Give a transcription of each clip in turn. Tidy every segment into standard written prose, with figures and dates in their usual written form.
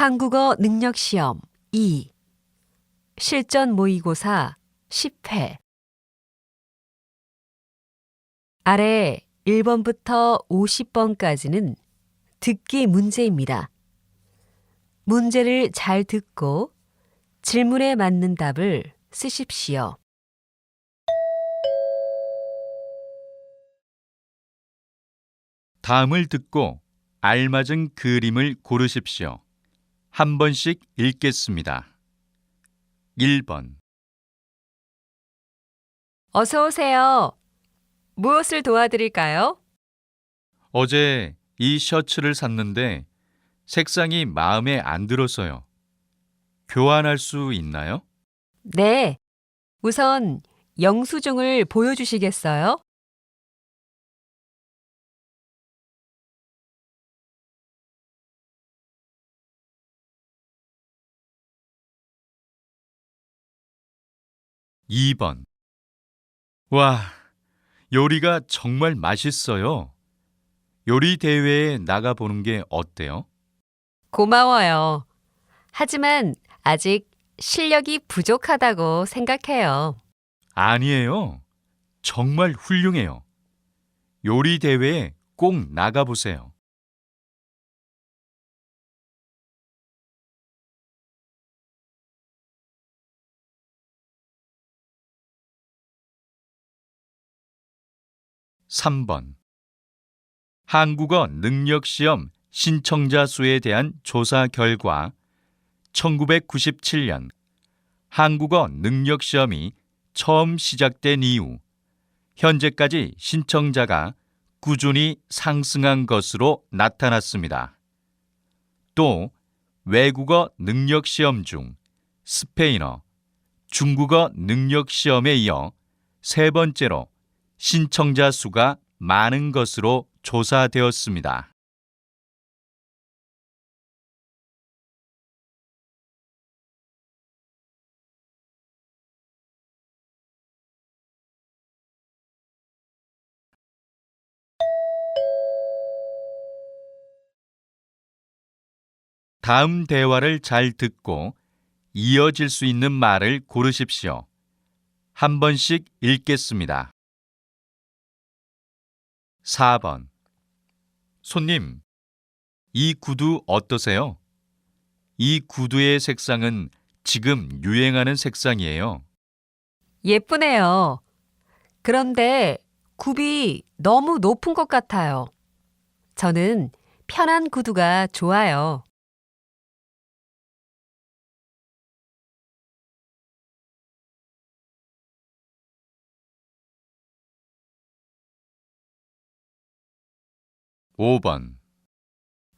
한국어 능력시험 2 실전 모의고사 10회 아래 1번부터 50번까지는 듣기 문제입니다. 문제를 잘 듣고 질문에 맞는 답을 쓰십시오. 다음을 듣고 알맞은 그림을 고르십시오. 한 번씩 읽겠습니다. 1번 어서 오세요. 무엇을 도와드릴까요? 어제 이 셔츠를 샀는데 색상이 마음에 안 들어서요. 교환할 수 있나요? 네. 우선 영수증을 보여주시겠어요? 2번 와, 요리가 정말 맛있어요. 요리 대회에 나가보는 게 어때요? 고마워요. 하지만 아직 실력이 부족하다고 생각해요. 아니에요. 정말 훌륭해요. 요리 대회에 꼭 나가보세요. 3번 한국어 능력시험 신청자 수에 대한 조사 결과 1997년 한국어 능력시험이 처음 시작된 이후 현재까지 신청자가 꾸준히 상승한 것으로 나타났습니다. 또 외국어 능력시험 중 스페인어, 중국어 능력시험에 이어 세 번째로 신청자 수가 많은 것으로 조사되었습니다. 다음 대화를 잘 듣고 이어질 수 있는 말을 고르십시오. 한 번씩 읽겠습니다. 4번 손님, 이 구두 어떠세요? 이 구두의 색상은 지금 유행하는 색상이에요. 예쁘네요. 그런데 굽이 너무 높은 것 같아요. 저는 편한 구두가 좋아요. 5번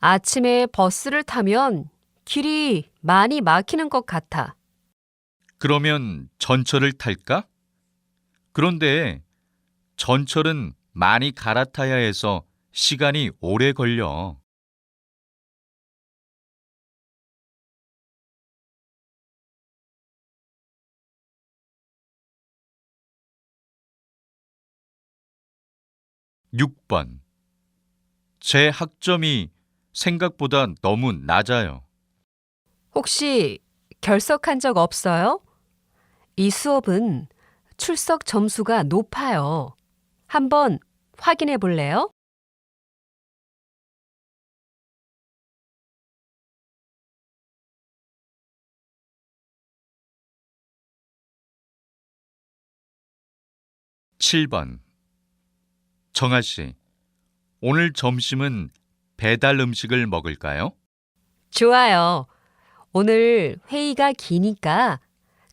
아침에 버스를 타면 길이 많이 막히는 것 같아. 그러면 전철을 탈까? 그런데 전철은 많이 갈아타야 해서 시간이 오래 걸려. 6번 제 학점이 생각보다 너무 낮아요. 혹시 결석한 적 없어요? 이 수업은 출석 점수가 높아요. 한번 확인해 볼래요? 7번 정아 씨, 오늘 점심은 배달 음식을 먹을까요? 좋아요. 오늘 회의가 기니까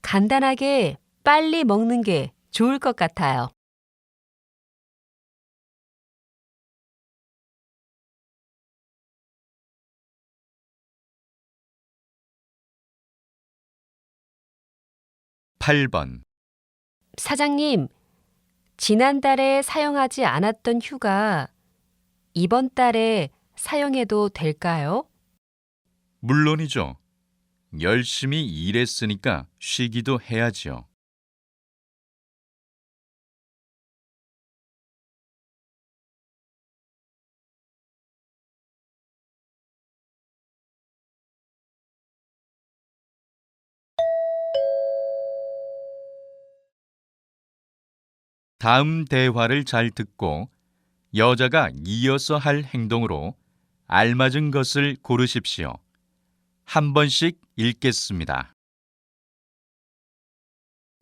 간단하게 빨리 먹는 게 좋을 것 같아요. 8번 사장님, 지난달에 사용하지 않았던 휴가 이번 달에 사용해도 될까요? 물론이죠. 열심히 일했으니까 쉬기도 해야지요. 다음 대화를 잘 듣고 여자가 이어서 할 행동으로 알맞은 것을 고르십시오. 한 번씩 읽겠습니다.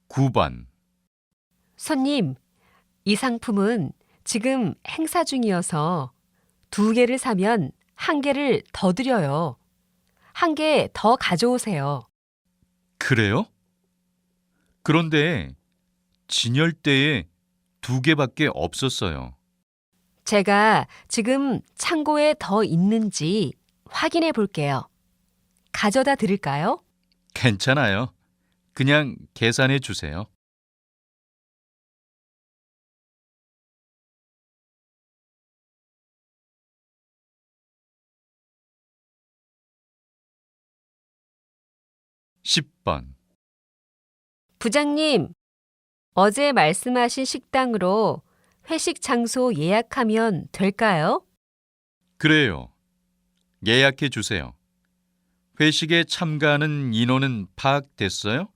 9번. 손님, 이 상품은 지금 행사 중이어서 2개를 사면 1개를 더 드려요. 1개 더 가져오세요. 그래요? 그런데 진열대에 2개밖에 없었어요. 제가 지금 창고에 더 있는지 확인해 볼게요. 가져다 드릴까요? 괜찮아요. 그냥 계산해 주세요. 10번. 부장님, 어제 말씀하신 식당으로 회식 장소 예약하면 될까요? 그래요. 예약해 주세요. 회식에 참가하는 인원은 파악됐어요?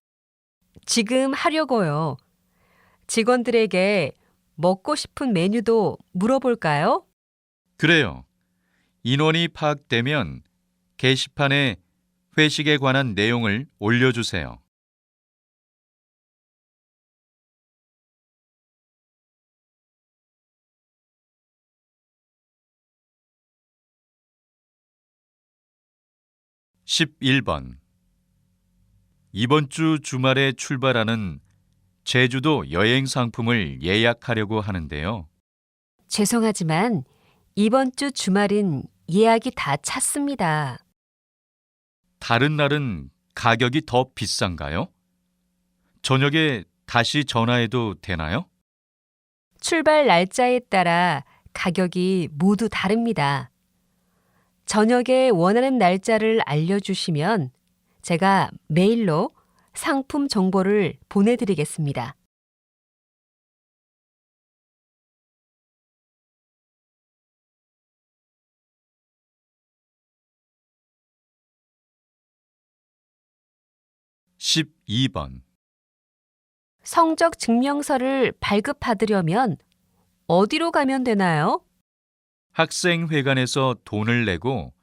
지금 하려고요. 직원들에게 먹고 싶은 메뉴도 물어볼까요? 그래요. 인원이 파악되면 게시판에 회식에 관한 내용을 올려주세요. 11번. 이번 주 주말에 출발하는 제주도 여행 상품을 예약하려고 하는데요. 죄송하지만 이번 주 주말은 예약이 다 찼습니다. 다른 날은 가격이 더 비싼가요? 저녁에 다시 전화해도 되나요? 출발 날짜에 따라 가격이 모두 다릅니다. 저녁에 원하는 날짜를 알려주시면 제가 메일로 상품 정보를 보내드리겠습니다. (12번) 성적 증명서를 발급받으려면 어디로 가면 되나요? 학생회관에서 돈을 내고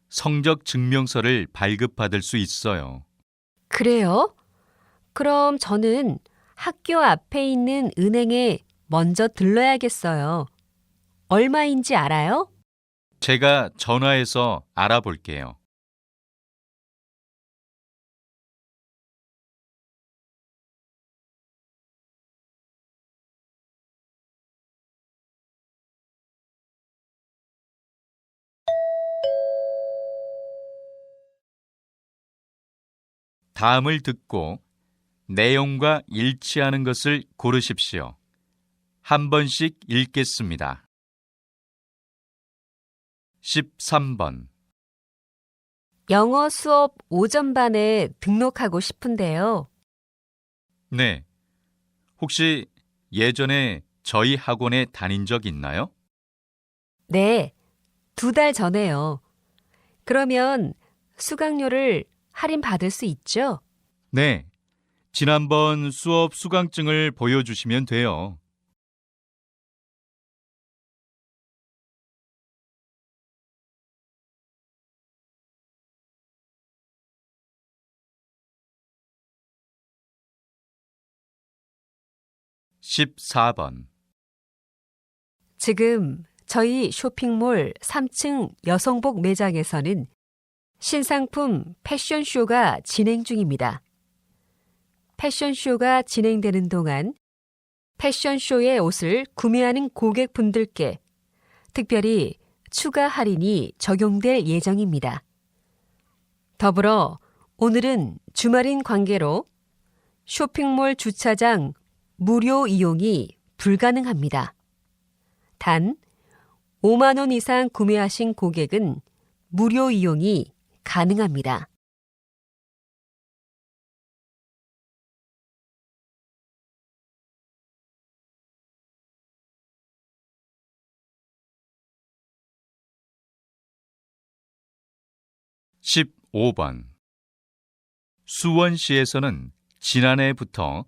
성적 증명서를 발급받을 수 있어요. 그래요? 그럼 저는 학교 앞에 있는 은행에 먼저 들러야겠어요. 얼마인지 알아요? 제가 전화해서 알아볼게요. 다음을 듣고 내용과 일치하는 것을 고르십시오. 한 번씩 읽겠습니다. 13번. 영어 수업 오전반에 등록하고 싶은데요. 네. 혹시 예전에 저희 학원에 다닌 적 있나요? 네, 2달 전에요. 그러면 수강료를 할인받을 수 있죠? 네. 지난번 수업 수강증을 보여주시면 돼요. 14번. 지금 저희 쇼핑몰 3층 여성복 매장에서는 신상품 패션쇼가 진행 중입니다. 패션쇼가 진행되는 동안 패션쇼의 옷을 구매하는 고객분들께 특별히 추가 할인이 적용될 예정입니다. 더불어 오늘은 주말인 관계로 쇼핑몰 주차장 무료 이용이 불가능합니다. 단 5만 원 이상 구매하신 고객은 무료 이용이 가능합니다. (15번) 수원시에서는 지난해부터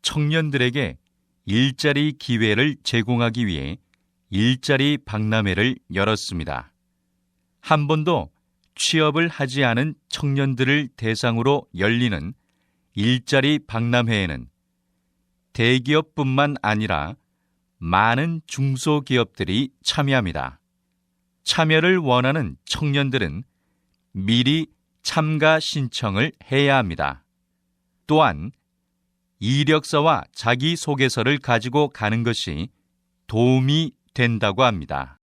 청년들에게 일자리 기회를 제공하기 위해 일자리 박람회를 열었습니다. 한 번도 취업을 하지 않은 청년들을 대상으로 열리는 일자리 박람회에는 대기업뿐만 아니라 많은 중소기업들이 참여합니다. 참여를 원하는 청년들은 미리 참가 신청을 해야 합니다. 또한 이력서와 자기소개서를 가지고 가는 것이 도움이 된다고 합니다.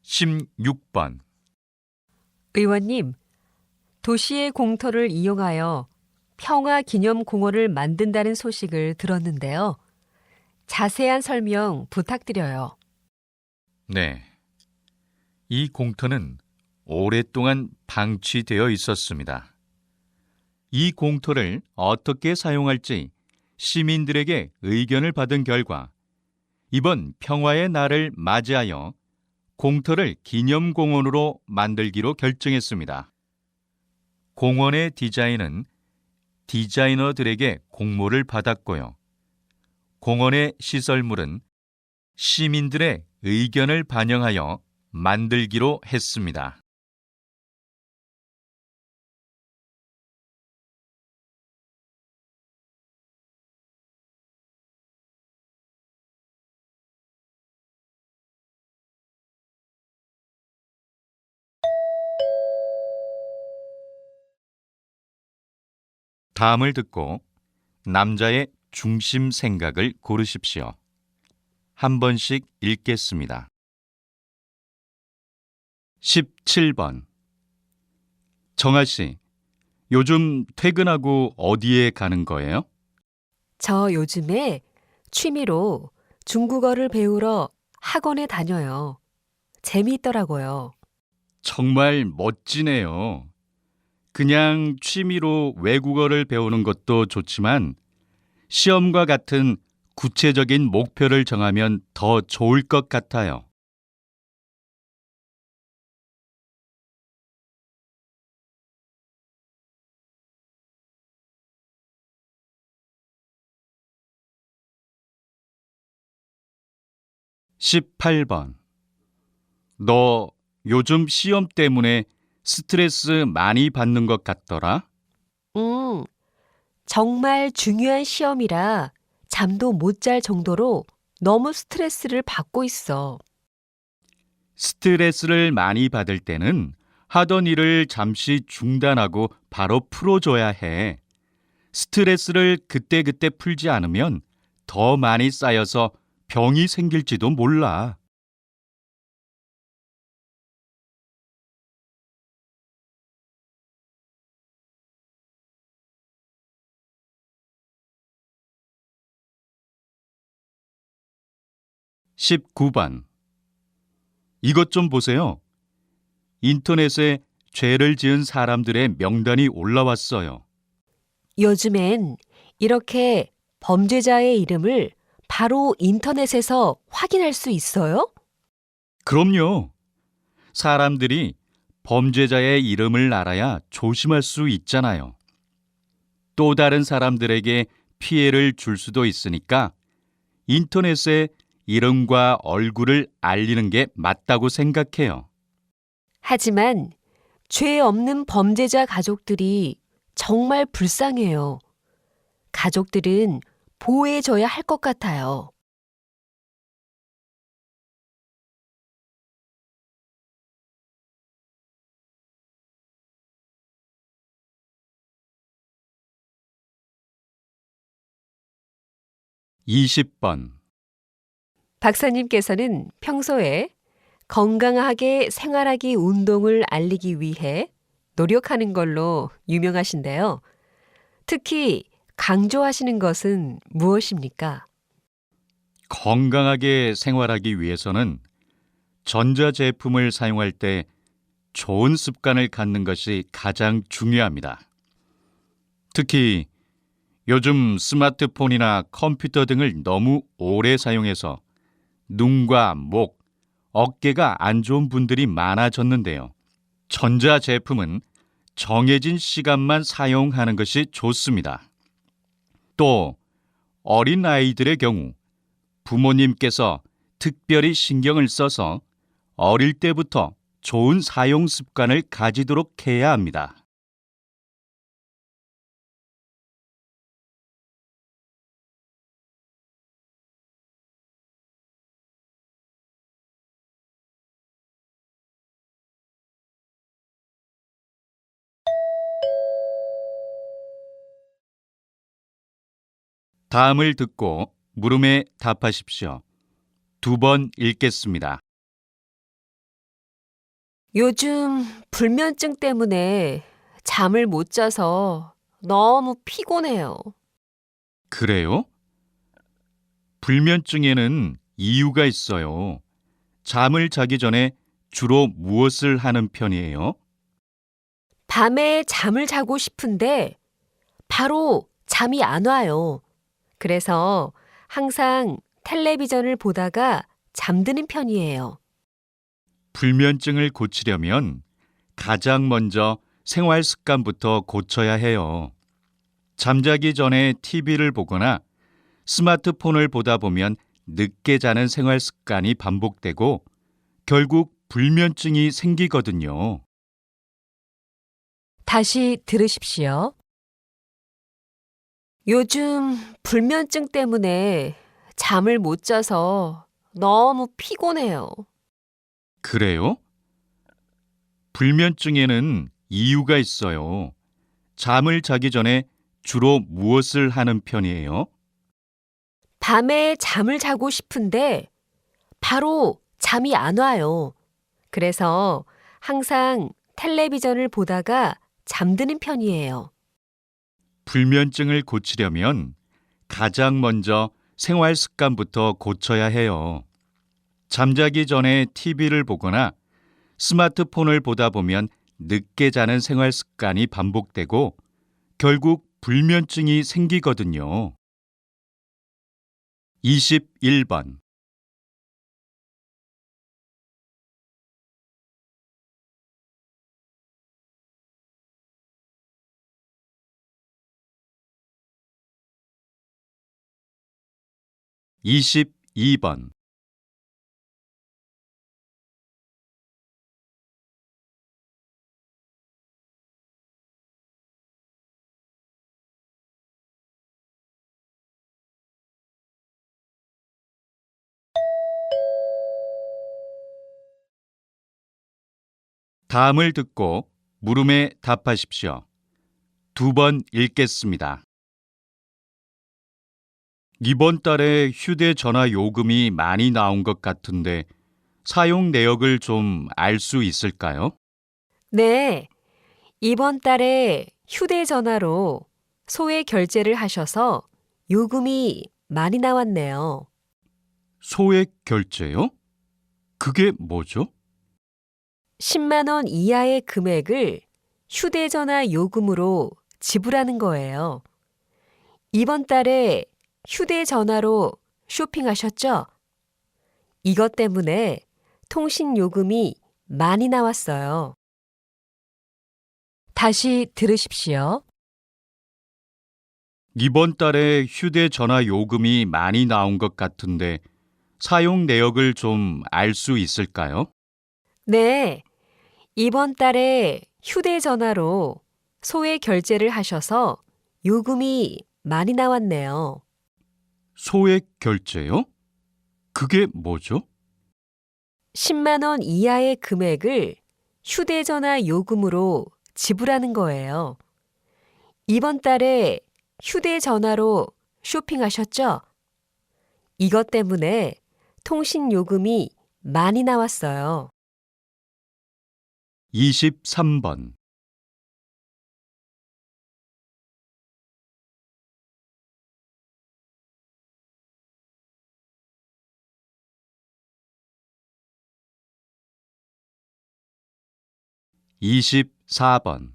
(16번) 의원님, 도시의 공터를 이용하여 평화기념공원을 만든다는 소식을 들었는데요. 자세한 설명 부탁드려요. 네. 이 공터는 오랫동안 방치되어 있었습니다. 이 공터를 어떻게 사용할지 시민들에게 의견을 받은 결과 이번 평화의 날을 맞이하여 공터를 기념공원으로 만들기로 결정했습니다. 공원의 디자인은 디자이너들에게 공모를 받았고요. 공원의 시설물은 시민들의 의견을 반영하여 만들기로 했습니다. 다음을 듣고 남자의 중심 생각을 고르십시오. 한 번씩 읽겠습니다. 17번. 정아 씨, 요즘 퇴근하고 어디에 가는 거예요? 저 요즘에 취미로 중국어를 배우러 학원에 다녀요. 재미있더라고요. 정말 멋지네요. 그냥 취미로 외국어를 배우는 것도 좋지만 시험과 같은 구체적인 목표를 정하면 더 좋을 것 같아요. (18번) 너 요즘 시험 때문에 스트레스 많이 받는 것 같더라? 정말 중요한 시험이라 잠도 못 잘 정도로 너무 스트레스를 받고 있어. 스트레스를 많이 받을 때는 하던 일을 잠시 중단하고 바로 풀어줘야 해. 스트레스를 그때그때 풀지 않으면 더 많이 쌓여서 병이 생길지도 몰라. (19번) 이것 좀 보세요. 인터넷에 죄를 지은 사람들의 명단이 올라왔어요. 요즘엔 이렇게 범죄자의 이름을 바로 인터넷에서 확인할 수 있어요? 그럼요. 사람들이 범죄자의 이름을 알아야 조심할 수 있잖아요. 또 다른 사람들에게 피해를 줄 수도 있으니까 인터넷에 이름과 얼굴을 알리는 게 맞다고 생각해요. 하지만 죄 없는 범죄자 가족들이 정말 불쌍해요. 가족들은 보호해줘야 할 것 같아요. (20번) 박사님께서는 평소에 건강하게 생활하기 운동을 알리기 위해 노력하는 걸로 유명하신데요. 특히 강조하시는 것은 무엇입니까? 건강하게 생활하기 위해서는 전자제품을 사용할 때 좋은 습관을 갖는 것이 가장 중요합니다. 특히 요즘 스마트폰이나 컴퓨터 등을 너무 오래 사용해서 눈과 목, 어깨가 안 좋은 분들이 많아졌는데요. 전자 제품은 정해진 시간만 사용하는 것이 좋습니다. 또 어린 아이들의 경우 부모님께서 특별히 신경을 써서 어릴 때부터 좋은 사용 습관을 가지도록 해야 합니다. 다음을 듣고 물음에 답하십시오. 2번 읽겠습니다. 요즘 불면증 때문에 잠을 못 자서 너무 피곤해요. 그래요? 불면증에는 이유가 있어요. 잠을 자기 전에 주로 무엇을 하는 편이에요? 밤에 잠을 자고 싶은데 바로 잠이 안 와요. 그래서 항상 텔레비전을 보다가 잠드는 편이에요. 불면증을 고치려면 가장 먼저 생활 습관부터 고쳐야 해요. 잠자기 전에 TV를 보거나 스마트폰을 보다 보면 늦게 자는 생활 습관이 반복되고 결국 불면증이 생기거든요. 다시 들으십시오. 요즘 불면증 때문에 잠을 못 자서 너무 피곤해요. 그래요? 불면증에는 이유가 있어요. 잠을 자기 전에 주로 무엇을 하는 편이에요? 밤에 잠을 자고 싶은데 바로 잠이 안 와요. 그래서 항상 텔레비전을 보다가 잠드는 편이에요. 불면증을 고치려면 가장 먼저 생활 습관부터 고쳐야 해요. 잠자기 전에 TV를 보거나 스마트폰을 보다 보면 늦게 자는 생활 습관이 반복되고 결국 불면증이 생기거든요. 21번. 22번. 다음을 듣고 물음에 답하십시오. 2번 읽겠습니다. 이번 달에 휴대전화 요금이 많이 나온 것 같은데 사용 내역을 좀 알 수 있을까요? 네, 이번 달에 휴대전화로 소액 결제를 하셔서 요금이 많이 나왔네요. 소액 결제요? 그게 뭐죠? 10만 원 이하의 금액을 휴대전화 요금으로 지불하는 거예요. 이번 달에 휴대전화로 쇼핑하셨죠? 이것 때문에 통신 요금이 많이 나왔어요. 다시 들으십시오. 이번 달에 휴대전화 요금이 많이 나온 것 같은데 사용 내역을 좀 알 수 있을까요? 네, 이번 달에 휴대전화로 소액 결제를 하셔서 요금이 많이 나왔네요. 소액 결제요? 그게 뭐죠? 10만 원 이하의 금액을 휴대전화 요금으로 지불하는 거예요. 이번 달에 휴대전화로 쇼핑하셨죠? 이것 때문에 통신 요금이 많이 나왔어요. 23번. 24번.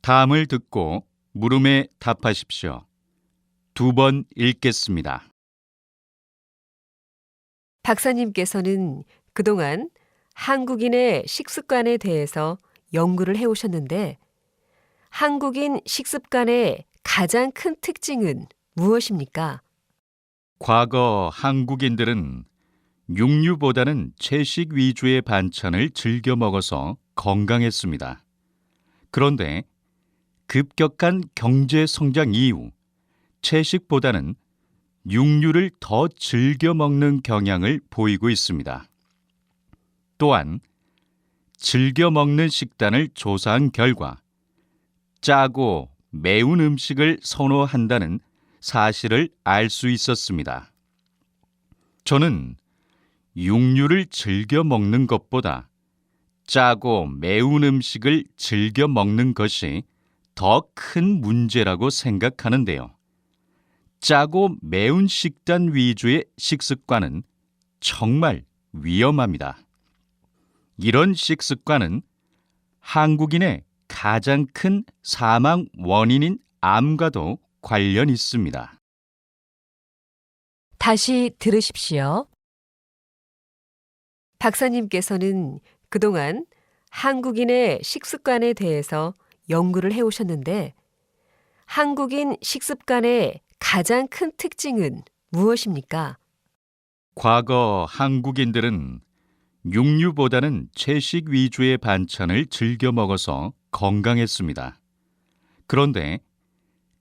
다음을 듣고 물음에 답하십시오. 2번 읽겠습니다. 박사님께서는 그동안 한국인의 식습관에 대해서 연구를 해오셨는데 한국인 식습관의 가장 큰 특징은 무엇입니까? 과거 한국인들은 육류보다는 채식 위주의 반찬을 즐겨 먹어서 건강했습니다. 그런데 급격한 경제 성장 이후 채식보다는 육류를 더 즐겨 먹는 경향을 보이고 있습니다. 또한 즐겨 먹는 식단을 조사한 결과 짜고 매운 음식을 선호한다는 사실을 알 수 있었습니다. 저는 육류를 즐겨 먹는 것보다 짜고 매운 음식을 즐겨 먹는 것이 더 큰 문제라고 생각하는데요. 짜고 매운 식단 위주의 식습관은 정말 위험합니다. 이런 식습관은 한국인의 가장 큰 사망 원인인 암과도 관련 있습니다. 다시 들으십시오. 박사님께서는 그동안 한국인의 식습관에 대해서 연구를 해오셨는데 한국인 식습관의 가장 큰 특징은 무엇입니까? 과거 한국인들은 육류보다는 채식 위주의 반찬을 즐겨 먹어서 건강했습니다. 그런데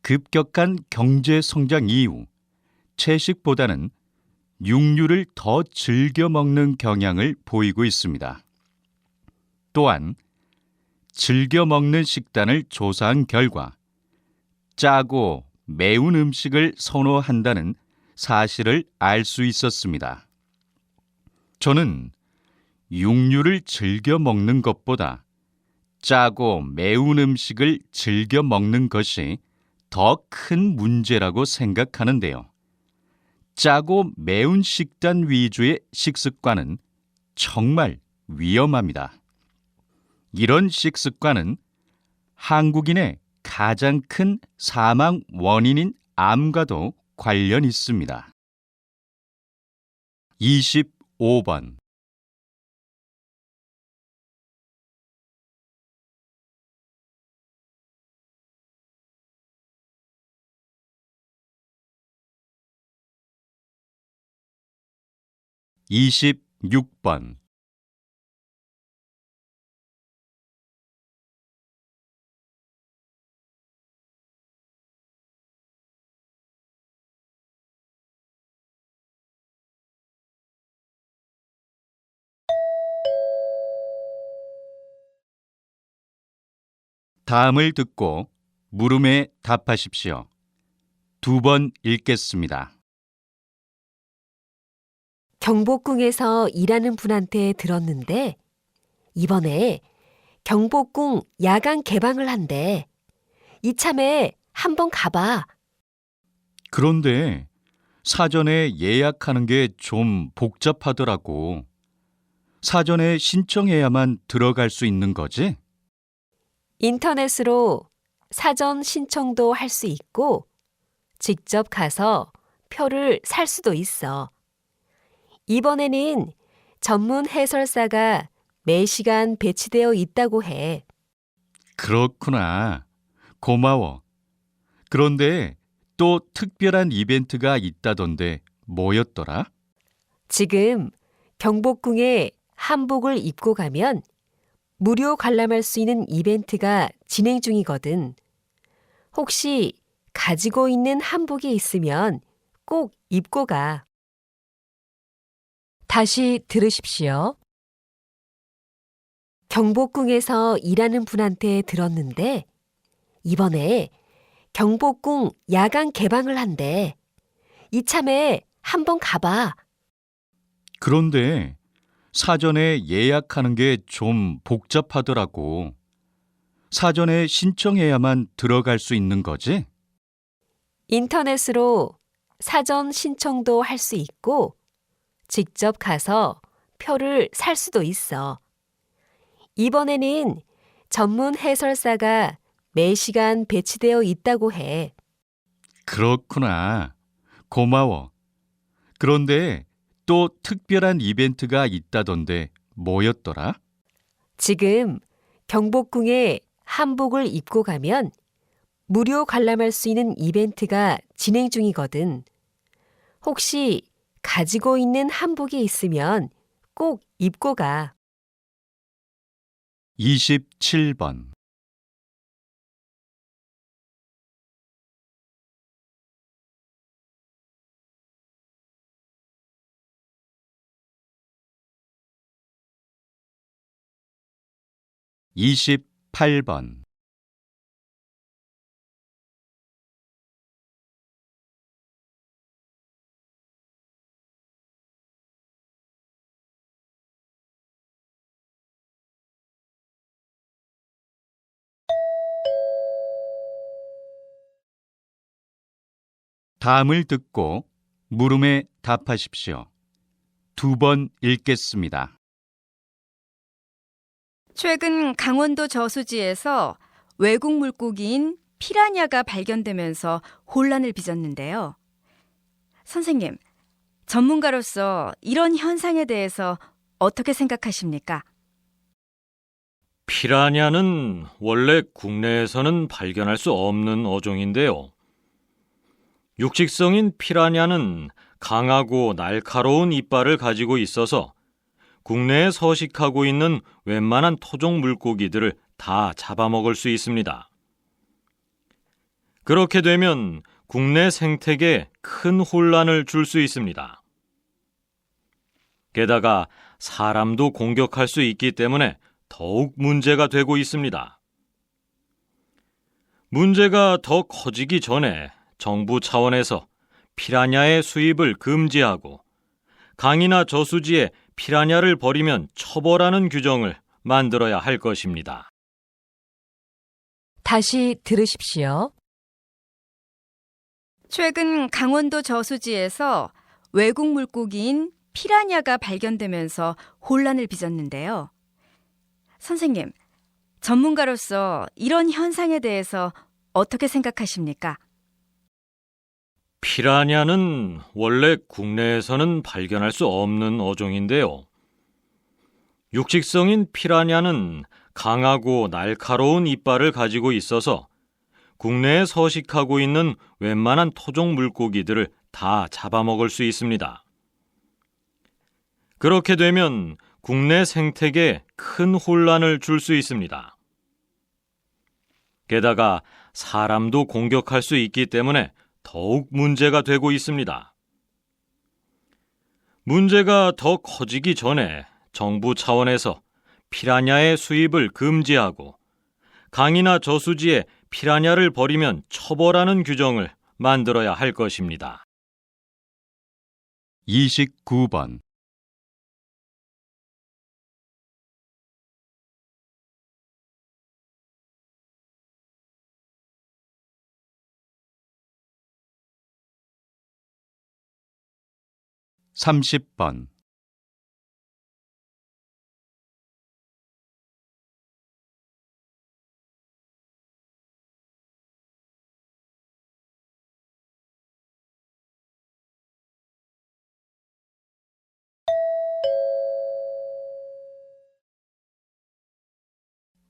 급격한 경제 성장 이후 채식보다는 육류를 더 즐겨 먹는 경향을 보이고 있습니다. 또한 즐겨 먹는 식단을 조사한 결과 짜고 매운 음식을 선호한다는 사실을 알 수 있었습니다. 저는 육류를 즐겨 먹는 것보다 짜고 매운 음식을 즐겨 먹는 것이 더 큰 문제라고 생각하는데요. 짜고 매운 식단 위주의 식습관은 정말 위험합니다. 이런 식습관은 한국인의 가장 큰 사망 원인인 암과도 관련 있습니다. 25번 (26번) 다음을 듣고 물음에 답하십시오. 2번 읽겠습니다. 경복궁에서 일하는 분한테 들었는데 이번에 경복궁 야간 개방을 한대. 이참에 한번 가봐. 그런데 사전에 예약하는 게 좀 복잡하더라고. 사전에 신청해야만 들어갈 수 있는 거지? 인터넷으로 사전 신청도 할 수 있고 직접 가서 표를 살 수도 있어. 이번에는 전문 해설사가 매시간 배치되어 있다고 해. 그렇구나. 고마워. 그런데 또 특별한 이벤트가 있다던데 뭐였더라? 지금 경복궁에 한복을 입고 가면 무료 관람할 수 있는 이벤트가 진행 중이거든. 혹시 가지고 있는 한복이 있으면 꼭 입고 가. 다시 들으십시오. 경복궁에서 일하는 분한테 들었는데 이번에 경복궁 야간 개방을 한대. 이참에 한번 가봐. 그런데 사전에 예약하는 게 좀 복잡하더라고. 사전에 신청해야만 들어갈 수 있는 거지? 인터넷으로 사전 신청도 할 수 있고 직접 가서 표를 살 수도 있어. 이번에는 전문 해설사가 매시간 배치되어 있다고 해. 그렇구나. 고마워. 그런데 또 특별한 이벤트가 있다던데 뭐였더라? 지금 경복궁에 한복을 입고 가면 무료 관람할 수 있는 이벤트가 진행 중이거든. 혹시 가지고 있는 한복이 있으면 꼭 입고 가. 27번. 28번. '다음을 듣고 물음에 답하십시오. 2번 읽겠습니다. 최근 강원도 저수지에서 외국 물고기인 피라냐가 발견되면서 혼란을 빚었는데요. 선생님, 전문가로서 이런 현상에 대해서 어떻게 생각하십니까? 피라냐는 원래 국내에서는 발견할 수 없는 어종인데요. 육식성인 피라냐는 강하고 날카로운 이빨을 가지고 있어서 국내에 서식하고 있는 웬만한 토종 물고기들을 다 잡아먹을 수 있습니다. 그렇게 되면 국내 생태계에 큰 혼란을 줄 수 있습니다. 게다가 사람도 공격할 수 있기 때문에 더욱 문제가 되고 있습니다. 문제가 더 커지기 전에 정부 차원에서 피라냐의 수입을 금지하고 강이나 저수지에 피라냐를 버리면 처벌하는 규정을 만들어야 할 것입니다. 다시 들으십시오. 최근 강원도 저수지에서 외국 물고기인 피라냐가 발견되면서 혼란을 빚었는데요. 선생님, 전문가로서 이런 현상에 대해서 어떻게 생각하십니까? 피라냐는 원래 국내에서는 발견할 수 없는 어종인데요. 육식성인 피라냐는 강하고 날카로운 이빨을 가지고 있어서 국내에 서식하고 있는 웬만한 토종 물고기들을 다 잡아먹을 수 있습니다. 그렇게 되면 국내 생태계에 큰 혼란을 줄 수 있습니다. 게다가 사람도 공격할 수 있기 때문에 더욱 문제가 되고 있습니다. 문제가 더 커지기 전에 정부 차원에서 피라냐의 수입을 금지하고 강이나 저수지에 피라냐를 버리면 처벌하는 규정을 만들어야 할 것입니다. 29번. 30번.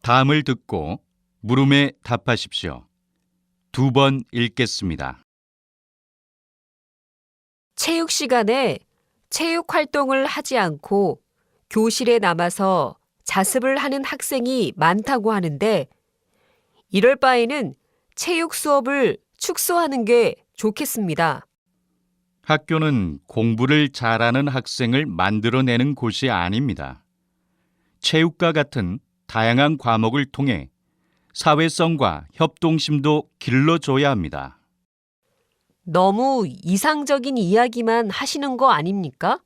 '다음을 듣고 물음에 답하십시오. 2번 읽겠습니다. 체육 시간에 체육 활동을 하지 않고 교실에 남아서 자습을 하는 학생이 많다고 하는데 이럴 바에는 체육 수업을 축소하는 게 좋겠습니다. 학교는 공부를 잘하는 학생을 만들어내는 곳이 아닙니다. 체육과 같은 다양한 과목을 통해 사회성과 협동심도 길러줘야 합니다. 너무 이상적인 이야기만 하시는 거 아닙니까?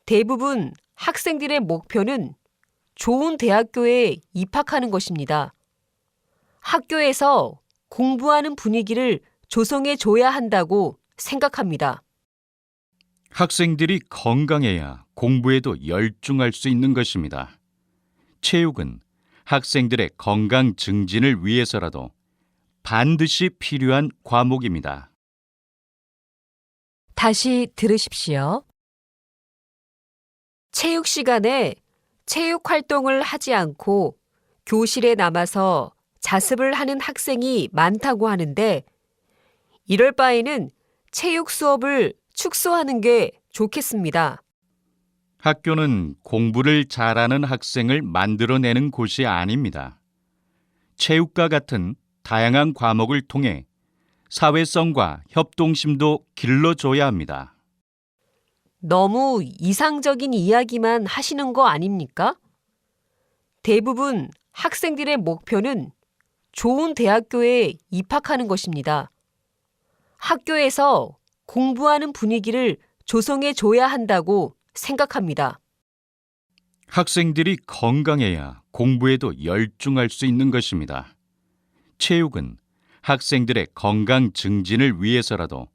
대부분 학생들의 목표는 좋은 대학교에 입학하는 것입니다. 학교에서 공부하는 분위기를 조성해 줘야 한다고 생각합니다. 학생들이 건강해야 공부에도 열중할 수 있는 것입니다. 체육은 학생들의 건강 증진을 위해서라도 반드시 필요한 과목입니다. 다시 들으십시오. 체육 시간에 체육 활동을 하지 않고 교실에 남아서 자습을 하는 학생이 많다고 하는데 이럴 바에는 체육 수업을 축소하는 게 좋겠습니다. 학교는 공부를 잘하는 학생을 만들어내는 곳이 아닙니다. 체육과 같은 다양한 과목을 통해 사회성과 협동심도 길러줘야 합니다. 너무 이상적인 이야기만 하시는 거 아닙니까? 대부분 학생들의 목표는 좋은 대학교에 입학하는 것입니다. 학교에서 공부하는 분위기를 조성해 줘야 한다고 생각합니다. 학생들이 건강해야 공부에도 열중할 수 있는 것입니다. 체육은 학생들의 건강 증진을 위해서라도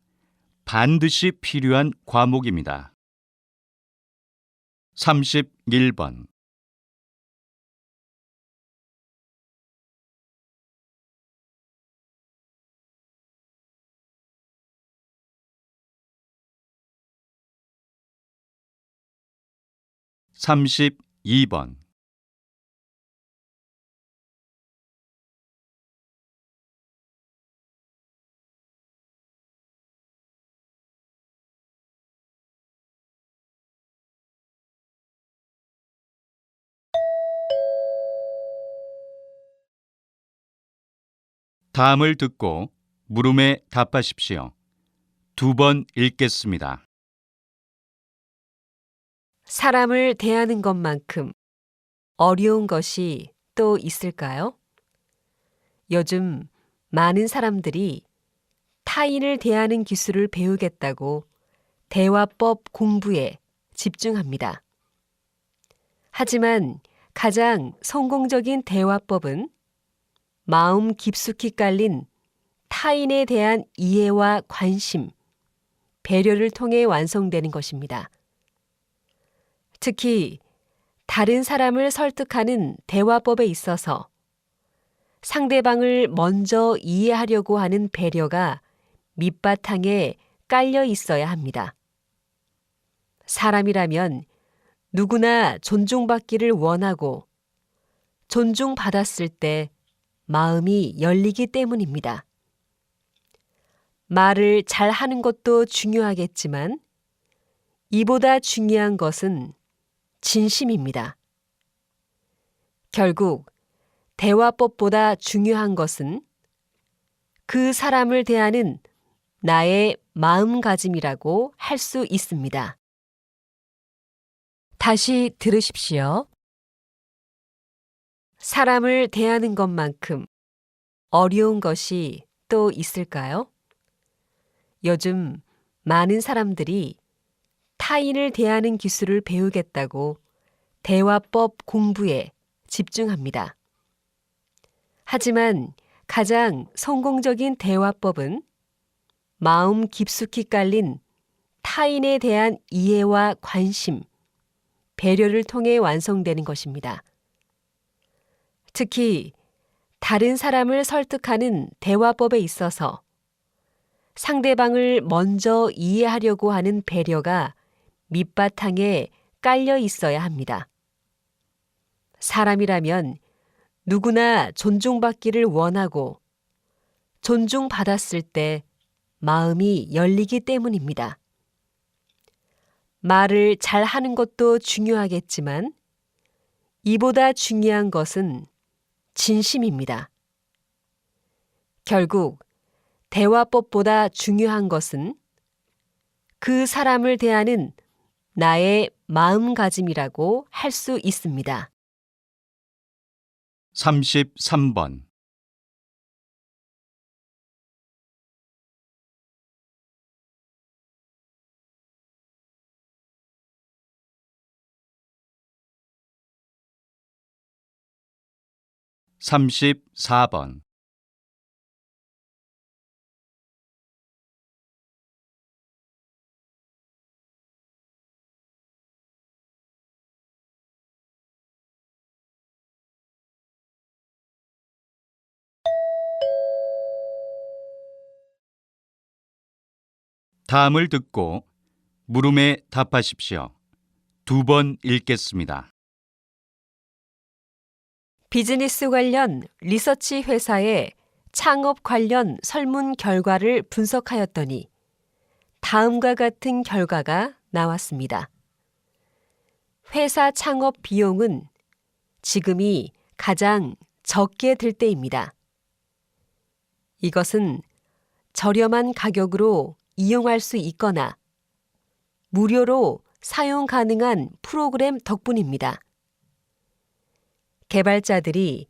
반드시 필요한 과목입니다. 31번. 삼십이 번. 다음을 듣고 물음에 답하십시오. 2번 읽겠습니다. 사람을 대하는 것만큼 어려운 것이 또 있을까요? 요즘 많은 사람들이 타인을 대하는 기술을 배우겠다고 대화법 공부에 집중합니다. 하지만 가장 성공적인 대화법은 마음 깊숙이 깔린 타인에 대한 이해와 관심, 배려를 통해 완성되는 것입니다. 특히 다른 사람을 설득하는 대화법에 있어서 상대방을 먼저 이해하려고 하는 배려가 밑바탕에 깔려 있어야 합니다. 사람이라면 누구나 존중받기를 원하고 존중받았을 때 마음이 열리기 때문입니다. 말을 잘 하는 것도 중요하겠지만 이보다 중요한 것은 진심입니다. 결국 대화법보다 중요한 것은 그 사람을 대하는 나의 마음가짐이라고 할 수 있습니다. 다시 들으십시오. 사람을 대하는 것만큼 어려운 것이 또 있을까요? 요즘 많은 사람들이 타인을 대하는 기술을 배우겠다고 대화법 공부에 집중합니다. 하지만 가장 성공적인 대화법은 마음 깊숙이 깔린 타인에 대한 이해와 관심, 배려를 통해 완성되는 것입니다. 특히 다른 사람을 설득하는 대화법에 있어서 상대방을 먼저 이해하려고 하는 배려가 밑바탕에 깔려 있어야 합니다. 사람이라면 누구나 존중받기를 원하고 존중받았을 때 마음이 열리기 때문입니다. 말을 잘 하는 것도 중요하겠지만 이보다 중요한 것은 진심입니다. 결국 대화법보다 중요한 것은 그 사람을 대하는 나의 마음가짐이라고 할 수 있습니다. 33번. 삼십사 번. 다음을 듣고 물음에 답하십시오. 2번 읽겠습니다. 비즈니스 관련 리서치 회사의 창업 관련 설문 결과를 분석하였더니 다음과 같은 결과가 나왔습니다. 회사 창업 비용은 지금이 가장 적게 들 때입니다. 이것은 저렴한 가격으로 이용할 수 있거나 무료로 사용 가능한 프로그램 덕분입니다. 개발자들이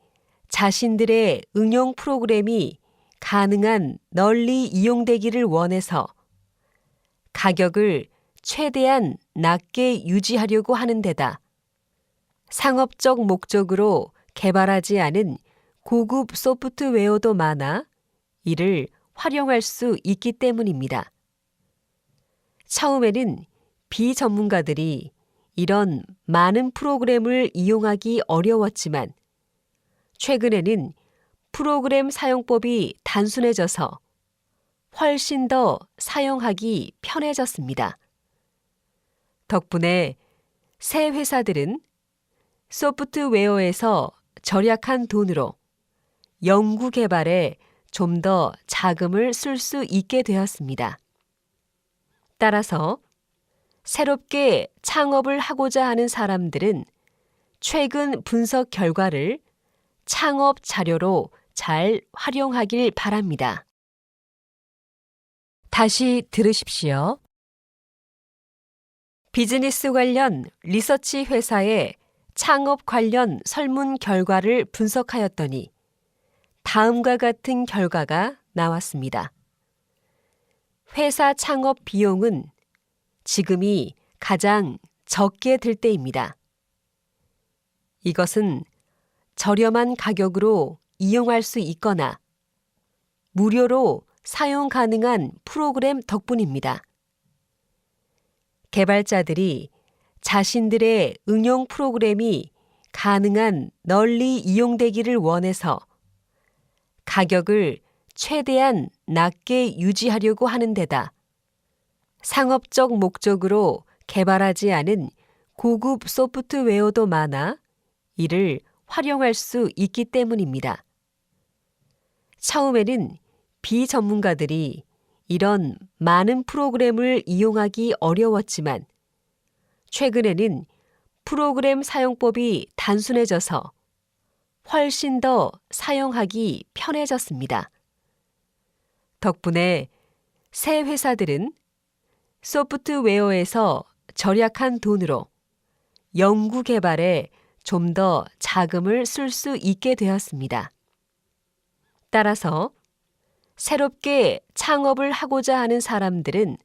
자신들의 응용 프로그램이 가능한 널리 이용되기를 원해서 가격을 최대한 낮게 유지하려고 하는 데다 상업적 목적으로 개발하지 않은 고급 소프트웨어도 많아 이를 활용할 수 있기 때문입니다. 처음에는 비전문가들이 이런 많은 프로그램을 이용하기 어려웠지만 최근에는 프로그램 사용법이 단순해져서 훨씬 더 사용하기 편해졌습니다. 덕분에 새 회사들은 소프트웨어에서 절약한 돈으로 연구 개발에 좀 더 자금을 쓸 수 있게 되었습니다. 따라서 새롭게 창업을 하고자 하는 사람들은 최근 분석 결과를 창업 자료로 잘 활용하길 바랍니다. 다시 들으십시오. 비즈니스 관련 리서치 회사의 창업 관련 설문 결과를 분석하였더니 다음과 같은 결과가 나왔습니다. 회사 창업 비용은 지금이 가장 적게 들 때입니다. 이것은 저렴한 가격으로 이용할 수 있거나 무료로 사용 가능한 프로그램 덕분입니다. 개발자들이 자신들의 응용 프로그램이 가능한 널리 이용되기를 원해서 가격을 최대한 낮게 유지하려고 하는 데다 상업적 목적으로 개발하지 않은 고급 소프트웨어도 많아 이를 활용할 수 있기 때문입니다. 처음에는 비전문가들이 이런 많은 프로그램을 이용하기 어려웠지만 최근에는 프로그램 사용법이 단순해져서 훨씬 더 사용하기 편해졌습니다. 덕분에 새 회사들은 소프트웨어에서 절약한 돈으로 연구 개발에 좀 더 자금을 쓸 수 있게 되었습니다. 따라서 새롭게 창업을 하고자 하는 사람들은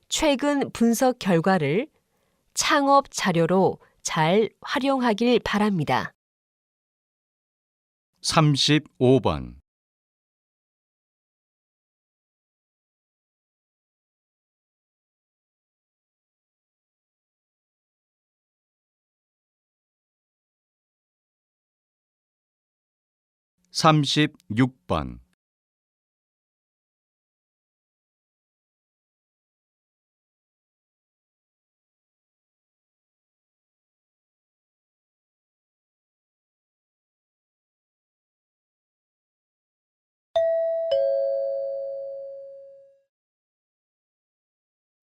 최근 분석 결과를 창업 자료로 잘 활용하길 바랍니다. 35번. 삼십육 번.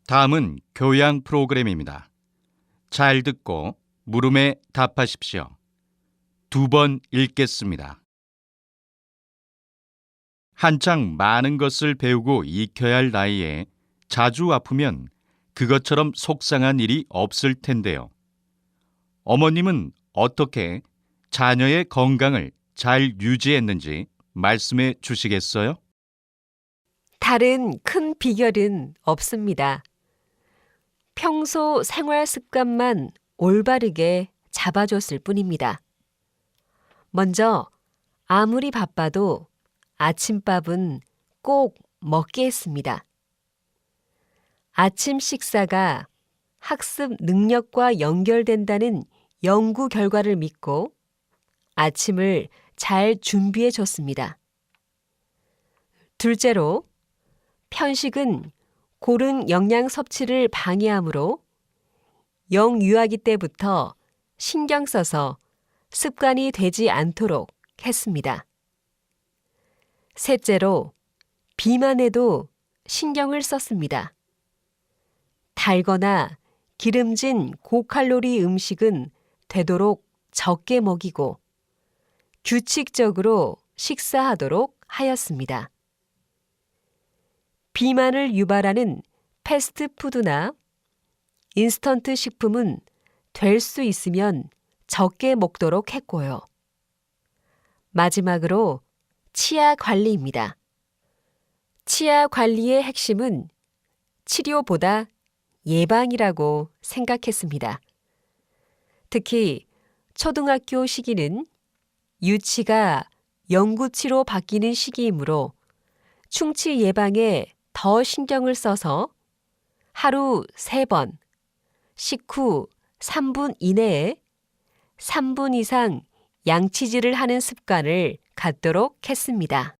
다음은 교양 프로그램입니다. 잘 듣고 물음에 답하십시오. 2번 읽겠습니다. 한창 많은 것을 배우고 익혀야 할 나이에 자주 아프면 그것처럼 속상한 일이 없을 텐데요. 어머님은 어떻게 자녀의 건강을 잘 유지했는지 말씀해 주시겠어요? 다른 큰 비결은 없습니다. 평소 생활 습관만 올바르게 잡아줬을 뿐입니다. 먼저 아무리 바빠도 아침밥은 꼭 먹게 했습니다. 아침 식사가 학습 능력과 연결된다는 연구 결과를 믿고 아침을 잘 준비해 줬습니다. 둘째로 편식은 고른 영양 섭취를 방해하므로 영유아기 때부터 신경 써서 습관이 되지 않도록 했습니다. 셋째로, 비만에도 신경을 썼습니다. 달거나 기름진 고칼로리 음식은 되도록 적게 먹이고 규칙적으로 식사하도록 하였습니다. 비만을 유발하는 패스트푸드나 인스턴트 식품은 될 수 있으면 적게 먹도록 했고요. 마지막으로 치아 관리입니다. 치아 관리의 핵심은 치료보다 예방이라고 생각했습니다. 특히 초등학교 시기는 유치가 영구치로 바뀌는 시기이므로 충치 예방에 더 신경을 써서 하루 3번, 식후 3분 이내에 3분 이상 양치질을 하는 습관을 갖도록 했습니다.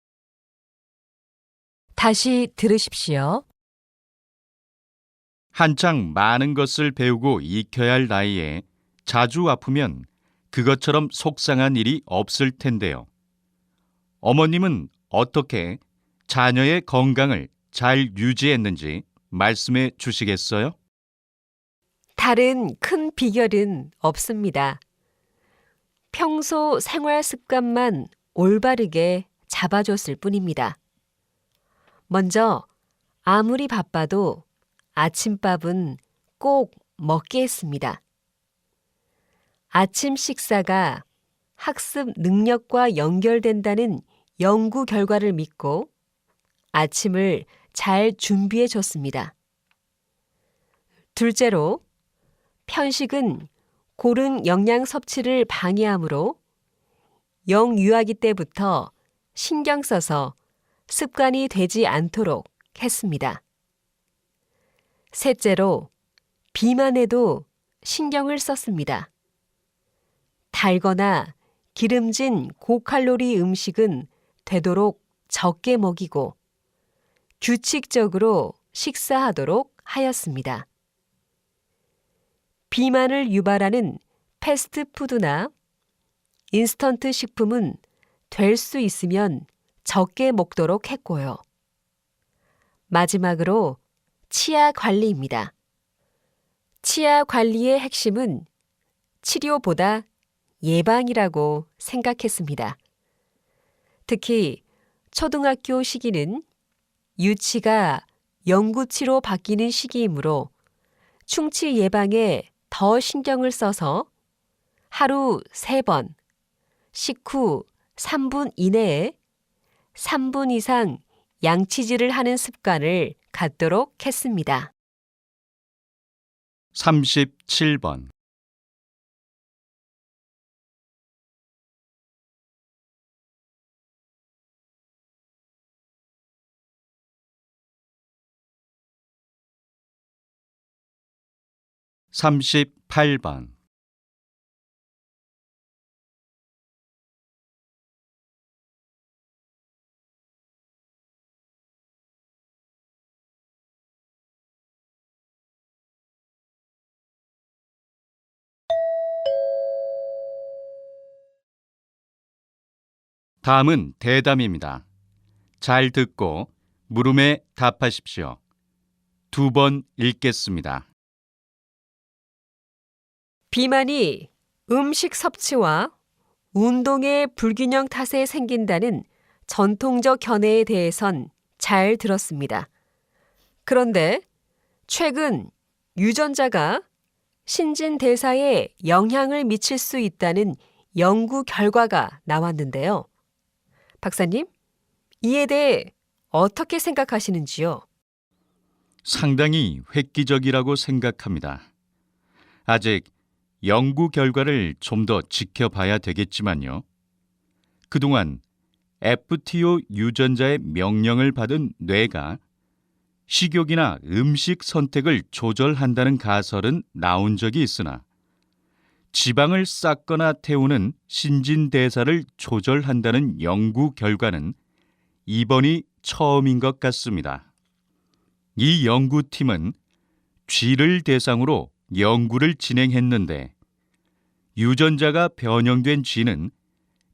다시 들으십시오. 한창 많은 것을 배우고 익혀야 할 나이에 자주 아프면 그것처럼 속상한 일이 없을 텐데요. 어머님은 어떻게 자녀의 건강을 잘 유지했는지 말씀해 주시겠어요? 다른 큰 비결은 없습니다. 평소 생활 습관만 올바르게 잡아줬을 뿐입니다. 먼저 아무리 바빠도 아침밥은 꼭 먹게 했습니다. 아침 식사가 학습 능력과 연결된다는 연구 결과를 믿고 아침을 잘 준비해 줬습니다. 둘째로, 편식은 고른 영양 섭취를 방해하므로 영유아기 때부터 신경 써서 습관이 되지 않도록 했습니다. 셋째로, 비만에도 신경을 썼습니다. 달거나 기름진 고칼로리 음식은 되도록 적게 먹이고 규칙적으로 식사하도록 하였습니다. 비만을 유발하는 패스트푸드나 인스턴트 식품은 될 수 있으면 적게 먹도록 했고요. 마지막으로 치아 관리입니다. 치아 관리의 핵심은 치료보다 예방이라고 생각했습니다. 특히 초등학교 시기는 유치가 영구치로 바뀌는 시기이므로 충치 예방에 더 신경을 써서 하루 3번, 식후 3분 이내에 3분 이상 양치질을 하는 습관을 갖도록 했습니다. 37번. 38번. '다음은 대담입니다. 잘 듣고 물음에 답하십시오. 2번 읽겠습니다. 비만이 음식 섭취와 운동의 불균형 탓에 생긴다는 전통적 견해에 대해선 잘 들었습니다. 그런데 최근 유전자가 신진대사에 영향을 미칠 수 있다는 연구 결과가 나왔는데요. 박사님, 이에 대해 어떻게 생각하시는지요? 상당히 획기적이라고 생각합니다. 아직 연구 결과를 좀 더 지켜봐야 되겠지만요. 그동안 FTO 유전자의 명령을 받은 뇌가 식욕이나 음식 선택을 조절한다는 가설은 나온 적이 있으나 지방을 쌓거나 태우는 신진대사를 조절한다는 연구 결과는 이번이 처음인 것 같습니다. 이 연구팀은 쥐를 대상으로 연구를 진행했는데 유전자가 변형된 쥐는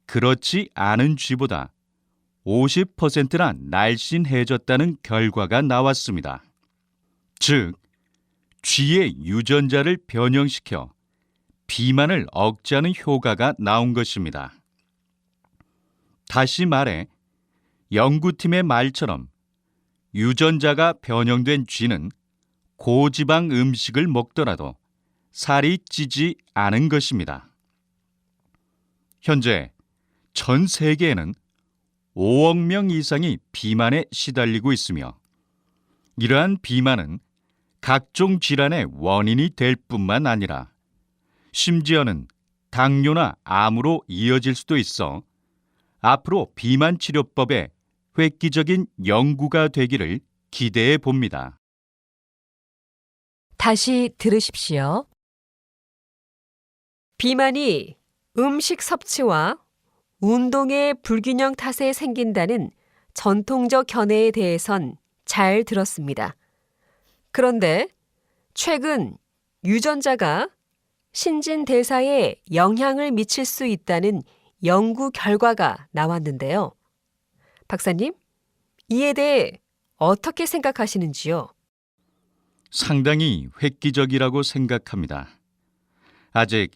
그렇지 않은 쥐보다 50%나 날씬해졌다는 결과가 나왔습니다. 즉, 쥐의 유전자를 변형시켜 비만을 억제하는 효과가 나온 것입니다. 다시 말해, 연구팀의 말처럼 유전자가 변형된 쥐는 고지방 음식을 먹더라도 살이 찌지 않은 것입니다. 현재 전 세계에는 5억 명 이상이 비만에 시달리고 있으며 이러한 비만은 각종 질환의 원인이 될 뿐만 아니라 심지어는 당뇨나 암으로 이어질 수도 있어 앞으로 비만 치료법에 획기적인 연구가 되기를 기대해 봅니다. 다시 들으십시오. 비만이 음식 섭취와 운동의 불균형 탓에 생긴다는 전통적 견해에 대해선 잘 들었습니다. 그런데 최근 유전자가 신진대사에 영향을 미칠 수 있다는 연구 결과가 나왔는데요. 박사님, 이에 대해 어떻게 생각하시는지요? 상당히 획기적이라고 생각합니다. 아직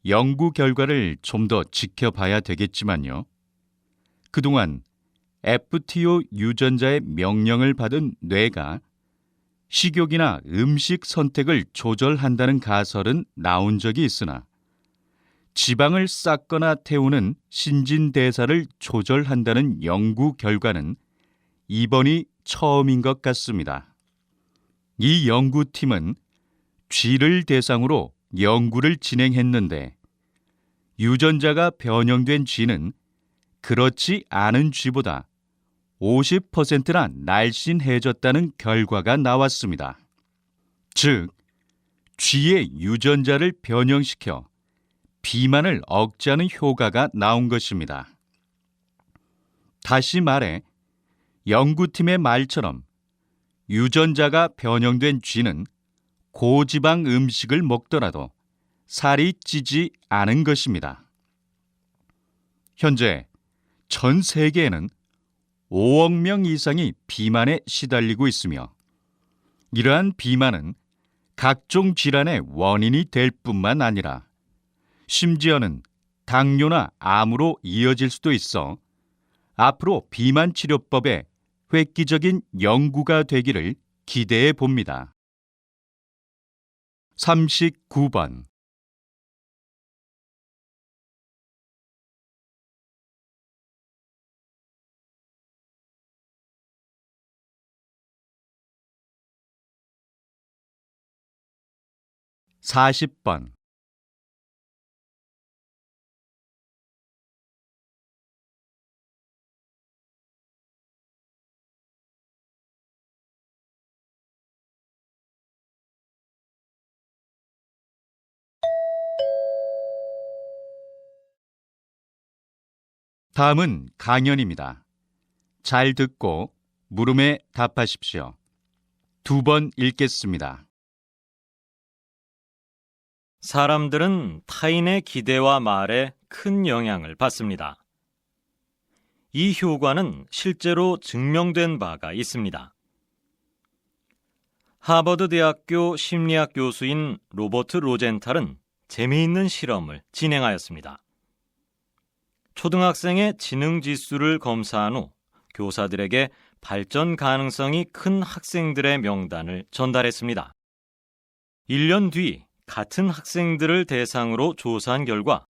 연구 결과를 좀 더 지켜봐야 되겠지만요. 그동안 FTO 유전자의 명령을 받은 뇌가 식욕이나 음식 선택을 조절한다는 가설은 나온 적이 있으나 지방을 쌓거나 태우는 신진대사를 조절한다는 연구 결과는 이번이 처음인 것 같습니다. 이 연구팀은 쥐를 대상으로 연구를 진행했는데 유전자가 변형된 쥐는 그렇지 않은 쥐보다 50%나 날씬해졌다는 결과가 나왔습니다. 즉, 쥐의 유전자를 변형시켜 비만을 억제하는 효과가 나온 것입니다. 다시 말해, 연구팀의 말처럼 유전자가 변형된 쥐는 고지방 음식을 먹더라도 살이 찌지 않은 것입니다. 현재 전 세계에는 5억 명 이상이 비만에 시달리고 있으며 이러한 비만은 각종 질환의 원인이 될 뿐만 아니라 심지어는 당뇨나 암으로 이어질 수도 있어 앞으로 비만 치료법에 획기적인 연구가 되기를 기대해 봅니다. 39번 (40번) 다음은 강연입니다. 잘 듣고 물음에 답하십시오. 2번 읽겠습니다. 사람들은 타인의 기대와 말에 큰 영향을 받습니다. 이 효과는 실제로 증명된 바가 있습니다. 하버드 대학교 심리학 교수인 로버트 로젠탈은 재미있는 실험을 진행하였습니다. 초등학생의 지능 지수를 검사한 후 교사들에게 발전 가능성이 큰 학생들의 명단을 전달했습니다. 1년 뒤 같은 학생들을 대상으로 조사한 결과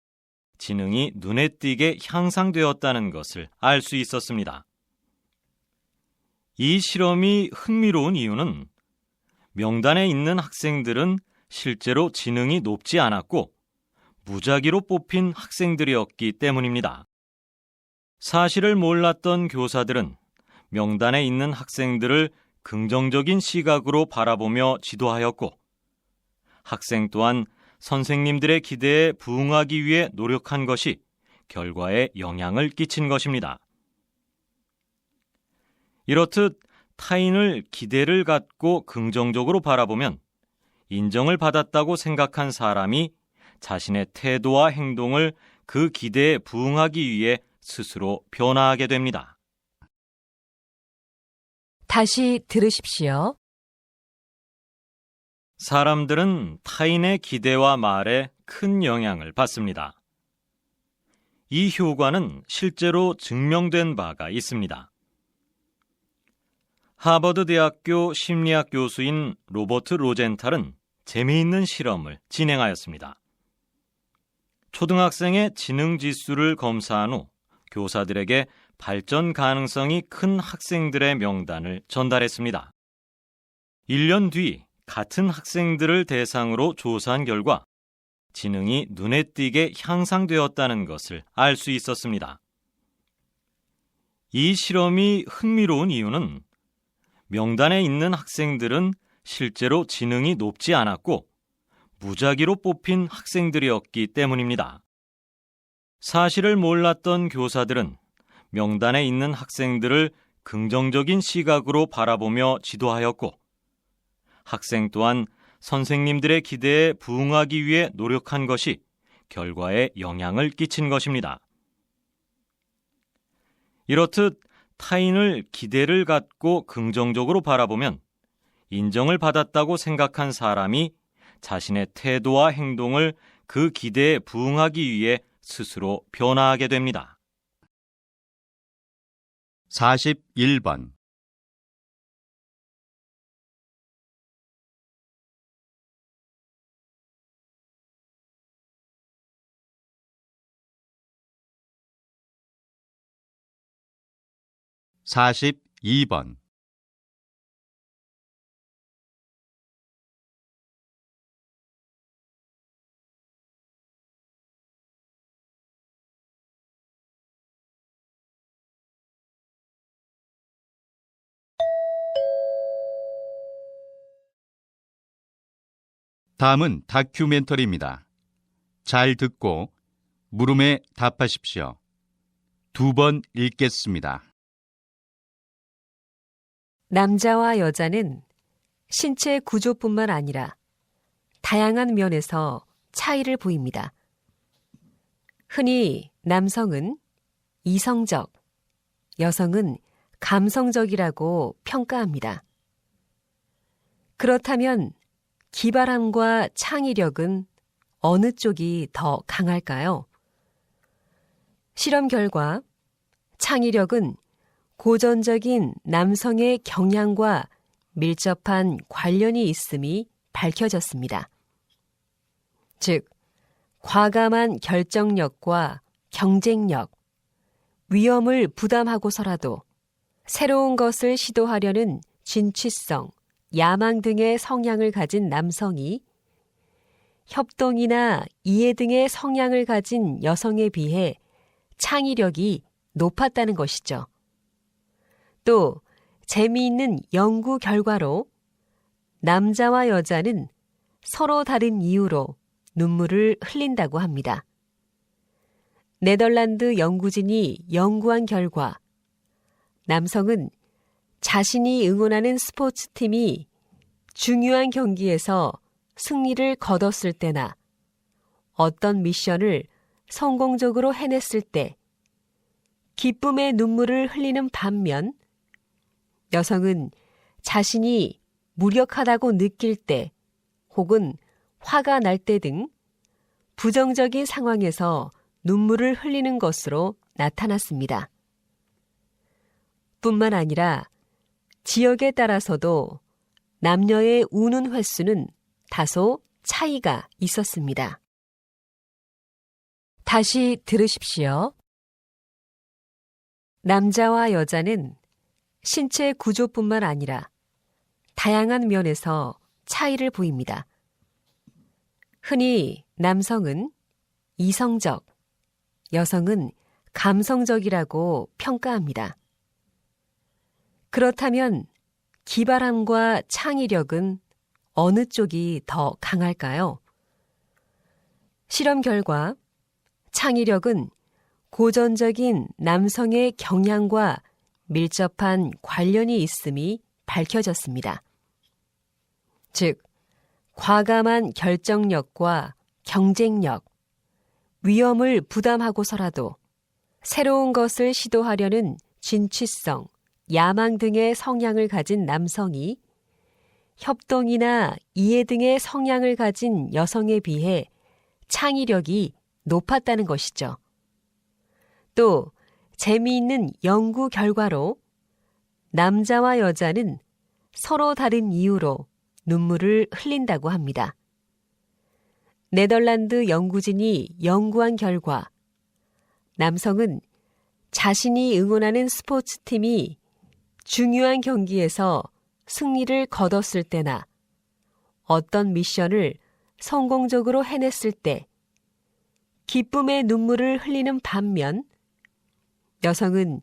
지능이 눈에 띄게 향상되었다는 것을 알 수 있었습니다. 이 실험이 흥미로운 이유는 명단에 있는 학생들은 실제로 지능이 높지 않았고 무작위로 뽑힌 학생들이었기 때문입니다. 사실을 몰랐던 교사들은 명단에 있는 학생들을 긍정적인 시각으로 바라보며 지도하였고 학생 또한 선생님들의 기대에 부응하기 위해 노력한 것이 결과에 영향을 끼친 것입니다. 이렇듯 타인을 기대를 갖고 긍정적으로 바라보면 인정을 받았다고 생각한 사람이 자신의 태도와 행동을 그 기대에 부응하기 위해 스스로 변화하게 됩니다. 다시 들으십시오. 사람들은 타인의 기대와 말에 큰 영향을 받습니다. 이 효과는 실제로 증명된 바가 있습니다. 하버드 대학교 심리학 교수인 로버트 로젠탈은 재미있는 실험을 진행하였습니다. 초등학생의 지능 지수를 검사한 후 교사들에게 발전 가능성이 큰 학생들의 명단을 전달했습니다. 1년 뒤 같은 학생들을 대상으로 조사한 결과 지능이 눈에 띄게 향상되었다는 것을 알 수 있었습니다. 이 실험이 흥미로운 이유는 명단에 있는 학생들은 실제로 지능이 높지 않았고 무작위로 뽑힌 학생들이었기 때문입니다. 사실을 몰랐던 교사들은 명단에 있는 학생들을 긍정적인 시각으로 바라보며 지도하였고 학생 또한 선생님들의 기대에 부응하기 위해 노력한 것이 결과에 영향을 끼친 것입니다. 이렇듯 타인을 기대를 갖고 긍정적으로 바라보면 인정을 받았다고 생각한 사람이 자신의 태도와 행동을 그 기대에 부응하기 위해 스스로 변화하게 됩니다. 41번. (42번) 다음은 다큐멘터리입니다. 잘 듣고 물음에 답하십시오. 2번 읽겠습니다. 남자와 여자는 신체 구조뿐만 아니라 다양한 면에서 차이를 보입니다. 흔히 남성은 이성적, 여성은 감성적이라고 평가합니다. 그렇다면 기발함과 창의력은 어느 쪽이 더 강할까요? 실험 결과 창의력은 고전적인 남성의 경향과 밀접한 관련이 있음이 밝혀졌습니다. 즉, 과감한 결정력과 경쟁력, 위험을 부담하고서라도 새로운 것을 시도하려는 진취성, 야망 등의 성향을 가진 남성이 협동이나 이해 등의 성향을 가진 여성에 비해 창의력이 높았다는 것이죠. 또 재미있는 연구 결과로 남자와 여자는 서로 다른 이유로 눈물을 흘린다고 합니다. 네덜란드 연구진이 연구한 결과 남성은 자신이 응원하는 스포츠팀이 중요한 경기에서 승리를 거뒀을 때나 어떤 미션을 성공적으로 해냈을 때 기쁨의 눈물을 흘리는 반면 여성은 자신이 무력하다고 느낄 때 혹은 화가 날 때 등 부정적인 상황에서 눈물을 흘리는 것으로 나타났습니다. 뿐만 아니라 지역에 따라서도 남녀의 우는 횟수는 다소 차이가 있었습니다. 다시 들으십시오. 남자와 여자는 신체 구조뿐만 아니라 다양한 면에서 차이를 보입니다. 흔히 남성은 이성적, 여성은 감성적이라고 평가합니다. 그렇다면 기발함과 창의력은 어느 쪽이 더 강할까요? 실험 결과 창의력은 고전적인 남성의 경향과 밀접한 관련이 있음이 밝혀졌습니다. 즉, 과감한 결정력과 경쟁력, 위험을 부담하고서라도 새로운 것을 시도하려는 진취성, 야망 등의 성향을 가진 남성이 협동이나 이해 등의 성향을 가진 여성에 비해 창의력이 높았다는 것이죠. 또 재미있는 연구 결과로 남자와 여자는 서로 다른 이유로 눈물을 흘린다고 합니다. 네덜란드 연구진이 연구한 결과 남성은 자신이 응원하는 스포츠팀이 중요한 경기에서 승리를 거뒀을 때나 어떤 미션을 성공적으로 해냈을 때 기쁨의 눈물을 흘리는 반면 여성은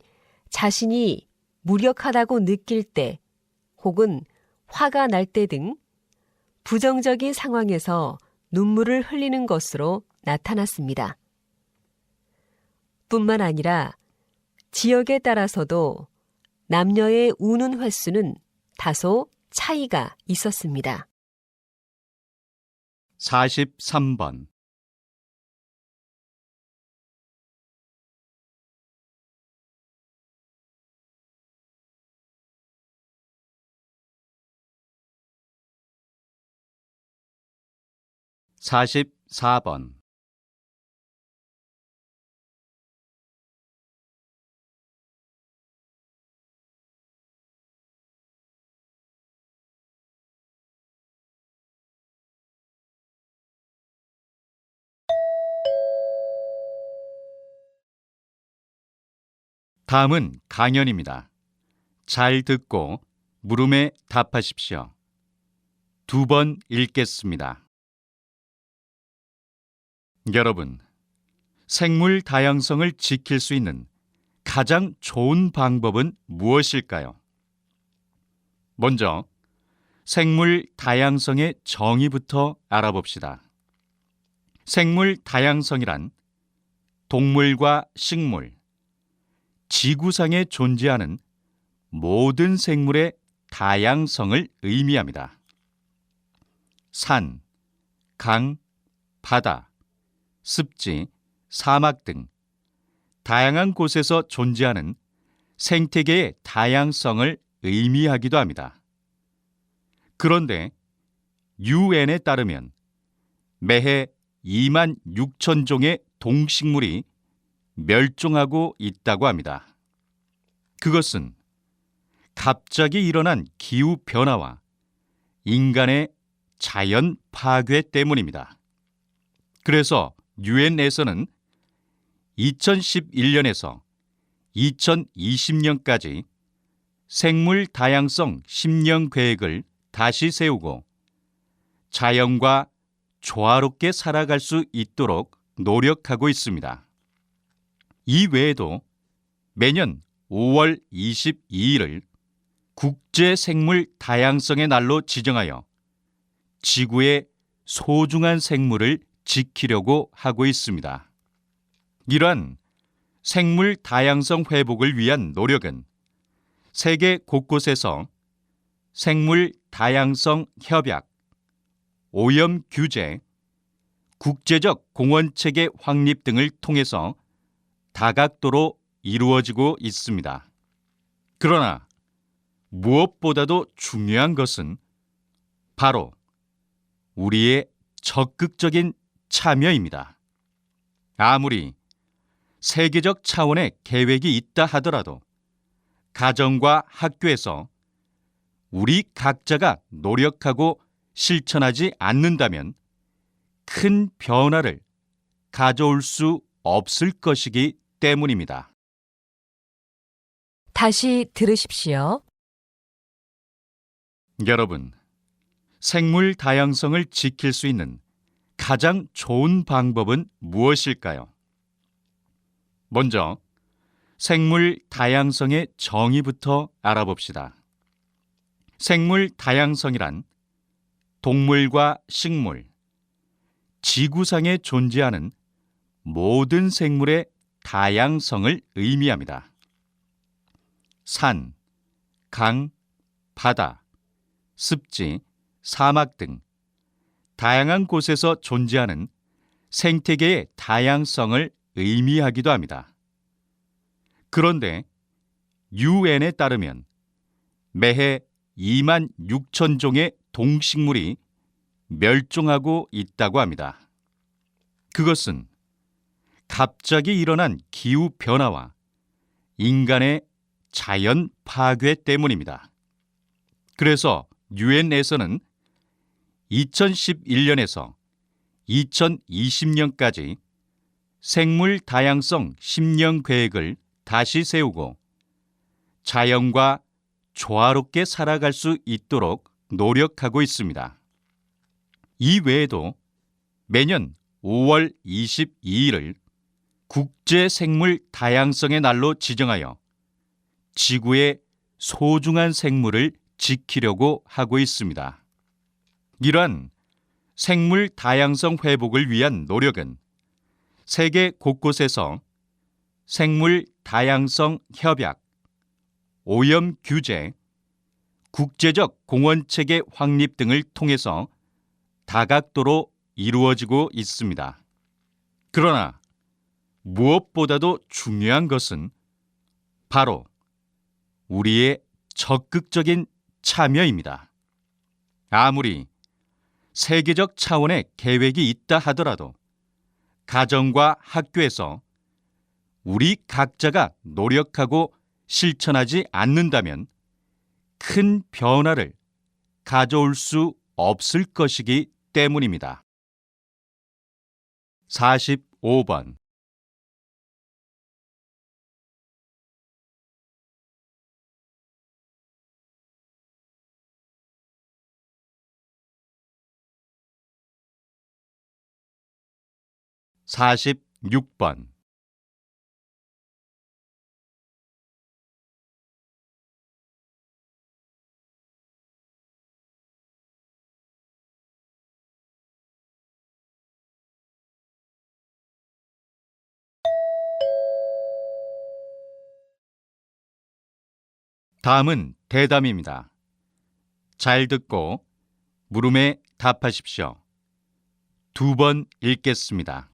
자신이 무력하다고 느낄 때 혹은 화가 날 때 등 부정적인 상황에서 눈물을 흘리는 것으로 나타났습니다. 뿐만 아니라 지역에 따라서도 남녀의 우는 횟수는 다소 차이가 있었습니다. 43번. (44번) 다음은 강연입니다. 잘 듣고 물음에 답하십시오. 2번 읽겠습니다. 여러분, 생물 다양성을 지킬 수 있는 가장 좋은 방법은 무엇일까요? 먼저 생물 다양성의 정의부터 알아봅시다. 생물 다양성이란 동물과 식물, 지구상에 존재하는 모든 생물의 다양성을 의미합니다. 산, 강, 바다, 습지, 사막 등 다양한 곳에서 존재하는 생태계의 다양성을 의미하기도 합니다. 그런데 UN에 따르면 매해 2만 6천 종의 동식물이 멸종하고 있다고 합니다. 그것은 갑자기 일어난 기후 변화와 인간의 자연 파괴 때문입니다. 그래서 유엔에서는 2011년에서 2020년까지 생물 다양성 10년 계획을 다시 세우고 자연과 조화롭게 살아갈 수 있도록 노력하고 있습니다. 이 외에도 매년 5월 22일을 국제 생물 다양성의 날로 지정하여 지구의 소중한 생물을 지키려고 하고 있습니다. 이러한 생물 다양성 회복을 위한 노력은 세계 곳곳에서 생물 다양성 협약, 오염 규제, 국제적 공원체계 확립 등을 통해서 다각도로 이루어지고 있습니다. 그러나 무엇보다도 중요한 것은 바로 우리의 적극적인 참여입니다. 아무리 세계적 차원의 계획이 있다 하더라도 가정과 학교에서 우리 각자가 노력하고 실천하지 않는다면 큰 변화를 가져올 수 없을 것이기 때문입니다. 다시 들으십시오. 여러분, 생물 다양성을 지킬 수 있는 가장 좋은 방법은 무엇일까요? 먼저 생물 다양성의 정의부터 알아봅시다. 생물 다양성이란 동물과 식물, 지구상에 존재하는 모든 생물의 다양성을 의미합니다. 산, 강, 바다, 습지, 사막 등 다양한 곳에서 존재하는 생태계의 다양성을 의미하기도 합니다. 그런데 UN에 따르면 매해 2만 6천 종의 동식물이 멸종하고 있다고 합니다. 그것은 갑자기 일어난 기후 변화와 인간의 자연 파괴 때문입니다. 그래서 유엔에서는 2011년에서 2020년까지 생물 다양성 10년 계획을 다시 세우고 자연과 조화롭게 살아갈 수 있도록 노력하고 있습니다. 이 외에도 매년 5월 22일을 국제 생물 다양성의 날로 지정하여 지구의 소중한 생물을 지키려고 하고 있습니다. 이러한 생물 다양성 회복을 위한 노력은 세계 곳곳에서 생물 다양성 협약, 오염 규제, 국제적 공원 체계 확립 등을 통해서 다각도로 이루어지고 있습니다. 그러나 무엇보다도 중요한 것은 바로 우리의 적극적인 참여입니다. 아무리 세계적 차원의 계획이 있다 하더라도 가정과 학교에서 우리 각자가 노력하고 실천하지 않는다면 큰 변화를 가져올 수 없을 것이기 때문입니다. 45번 46번 다음은 대담입니다. 잘 듣고 물음에 답하십시오. 2번 읽겠습니다.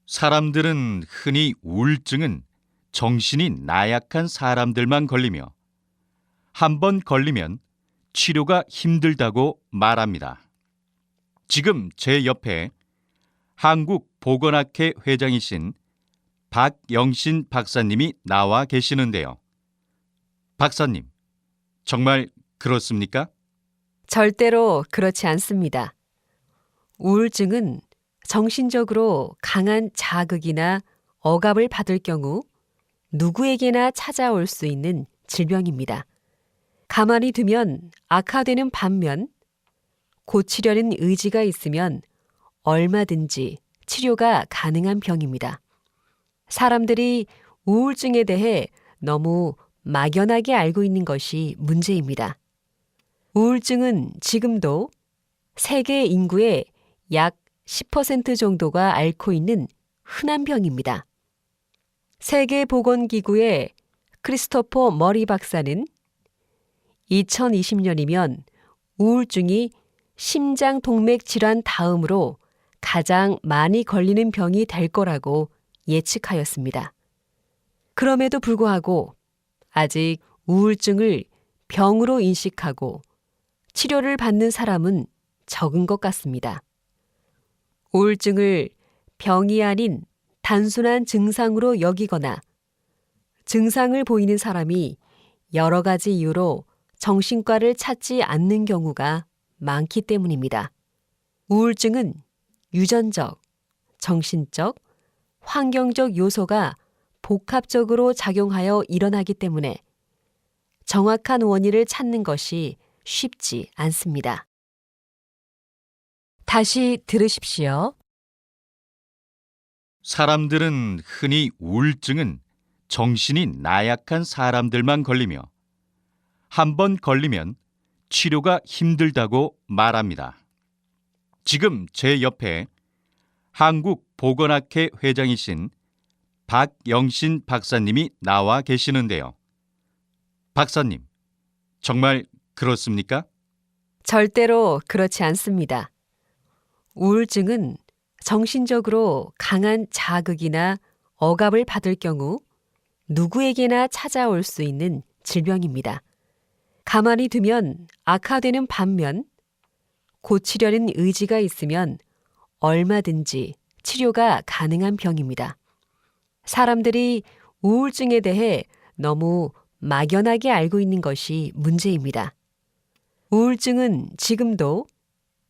사람들은 흔히 우울증은 정신이 나약한 사람들만 걸리며 한 번 걸리면 치료가 힘들다고 말합니다. 지금 제 옆에 한국보건학회 회장이신 박영신 박사님이 나와 계시는데요. 박사님, 정말 그렇습니까? 절대로 그렇지 않습니다. 우울증은 정신적으로 강한 자극이나 억압을 받을 경우 누구에게나 찾아올 수 있는 질병입니다. 가만히 두면 악화되는 반면 고치려는 의지가 있으면 얼마든지 치료가 가능한 병입니다. 사람들이 우울증에 대해 너무 막연하게 알고 있는 것이 문제입니다. 우울증은 지금도 세계 인구의 약 10% 정도가 앓고 있는 흔한 병입니다. 세계보건기구의 크리스토퍼 머리 박사는 2020년이면 우울증이 심장동맥 질환 다음으로 가장 많이 걸리는 병이 될 거라고 예측하였습니다. 그럼에도 불구하고 아직 우울증을 병으로 인식하고 치료를 받는 사람은 적은 것 같습니다. 우울증을 병이 아닌 단순한 증상으로 여기거나 증상을 보이는 사람이 여러 가지 이유로 정신과를 찾지 않는 경우가 많기 때문입니다. 우울증은 유전적, 정신적, 환경적 요소가 복합적으로 작용하여 일어나기 때문에 정확한 원인을 찾는 것이 쉽지 않습니다. 다시 들으십시오. 사람들은 흔히 우울증은 정신이 나약한 사람들만 걸리며 한 번 걸리면 치료가 힘들다고 말합니다. 지금 제 옆에 한국보건학회 회장이신 박영신 박사님이 나와 계시는데요. 박사님, 정말 그렇습니까? 절대로 그렇지 않습니다. 우울증은 정신적으로 강한 자극이나 억압을 받을 경우 누구에게나 찾아올 수 있는 질병입니다. 가만히 두면 악화되는 반면 고치려는 의지가 있으면 얼마든지 치료가 가능한 병입니다. 사람들이 우울증에 대해 너무 막연하게 알고 있는 것이 문제입니다. 우울증은 지금도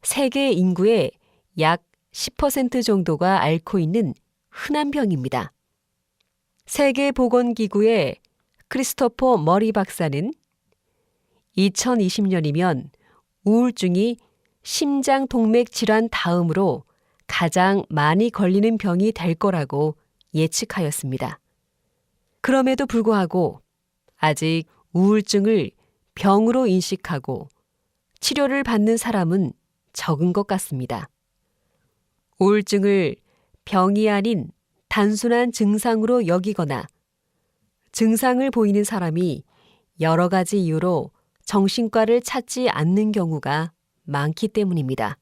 세계 인구의 약 10% 정도가 앓고 있는 흔한 병입니다. 세계보건기구의 크리스토퍼 머리 박사는 2020년이면 우울증이 심장동맥 질환 다음으로 가장 많이 걸리는 병이 될 거라고 예측하였습니다. 그럼에도 불구하고 아직 우울증을 병으로 인식하고 치료를 받는 사람은 적은 것 같습니다. 우울증을 병이 아닌 단순한 증상으로 여기거나 증상을 보이는 사람이 여러 가지 이유로 정신과를 찾지 않는 경우가 많기 때문입니다.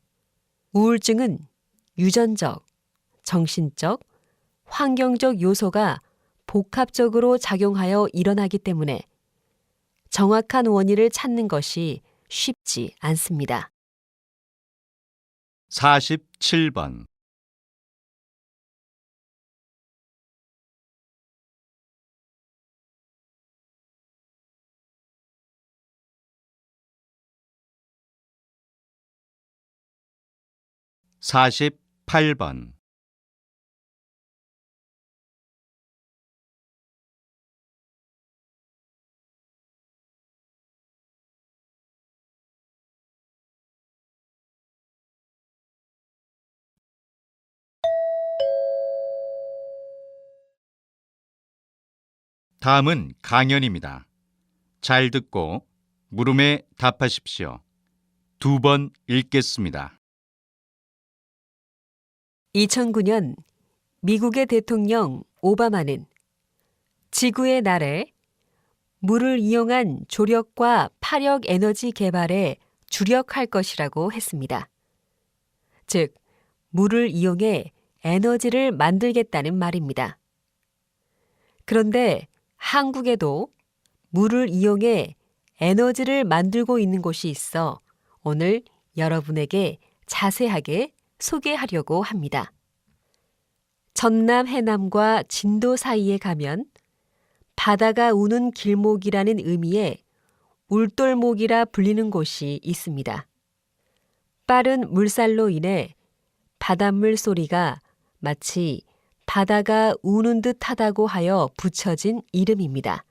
우울증은 유전적, 정신적, 환경적 요소가 복합적으로 작용하여 일어나기 때문에 정확한 원인을 찾는 것이 쉽지 않습니다. 47번. 48번. '다음은 강연입니다. 잘 듣고 물음에 답하십시오. 2번 읽겠습니다. 2009년 미국의 대통령 오바마는 지구의 날에 물을 이용한 조력과 파력 에너지 개발에 주력할 것이라고 했습니다. 즉, 물을 이용해 에너지를 만들겠다는 말입니다. 그런데 한국에도 물을 이용해 에너지를 만들고 있는 곳이 있어 오늘 여러분에게 자세하게 소개하려고 합니다. 전남 해남과 진도 사이에 가면 바다가 우는 길목이라는 의미의 울돌목이라 불리는 곳이 있습니다. 빠른 물살로 인해 바닷물 소리가 마치 바다가 우는 듯 하다고 하여 붙여진 이름입니다.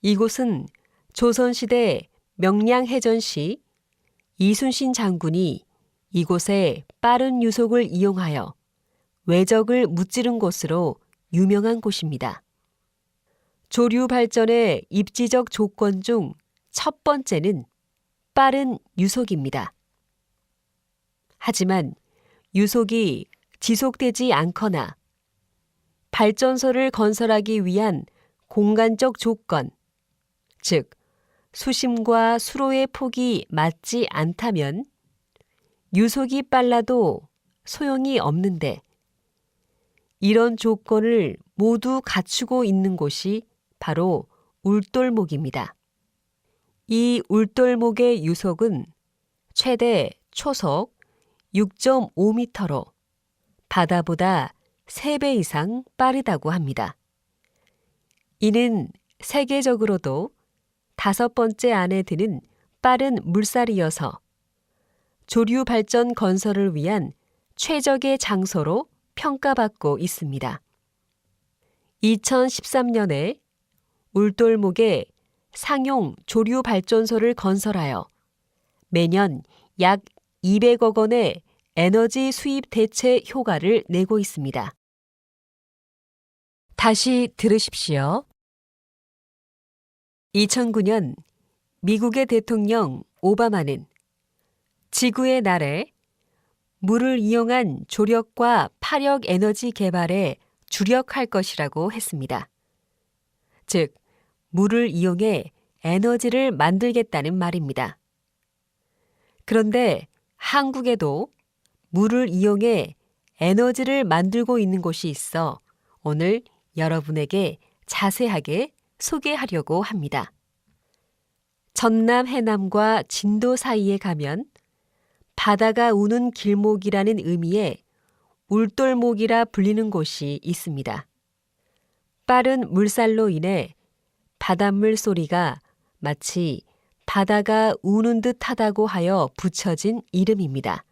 이곳은 조선시대 명량해전시 이순신 장군이 이곳에 빠른 유속을 이용하여 외적을 무찌른 곳으로 유명한 곳입니다. 조류 발전의 입지적 조건 중 첫 번째는 빠른 유속입니다. 하지만 유속이 지속되지 않거나 발전소를 건설하기 위한 공간적 조건, 즉 수심과 수로의 폭이 맞지 않다면 유속이 빨라도 소용이 없는데 이런 조건을 모두 갖추고 있는 곳이 바로 울돌목입니다. 이 울돌목의 유속은 최대 초속 6.5m로 바다보다 3배 이상 빠르다고 합니다. 이는 세계적으로도 5번째 안에 드는 빠른 물살이어서 조류 발전 건설을 위한 최적의 장소로 평가받고 있습니다. 2013년에 울돌목에 상용 조류 발전소를 건설하여 매년 약 200억 원의 에너지 수입 대체 효과를 내고 있습니다. 다시 들으십시오. 2009년 미국의 대통령 오바마는 지구의 날에 물을 이용한 조력과 파력 에너지 개발에 주력할 것이라고 했습니다. 즉, 물을 이용해 에너지를 만들겠다는 말입니다. 그런데 한국에도 물을 이용해 에너지를 만들고 있는 곳이 있어 오늘 여러분에게 자세하게 소개하려고 합니다. 전남 해남과 진도 사이에 가면 바다가 우는 길목이라는 의미의 울돌목이라 불리는 곳이 있습니다. 빠른 물살로 인해 바닷물 소리가 마치 바다가 우는 듯 하다고 하여 붙여진 이름입니다.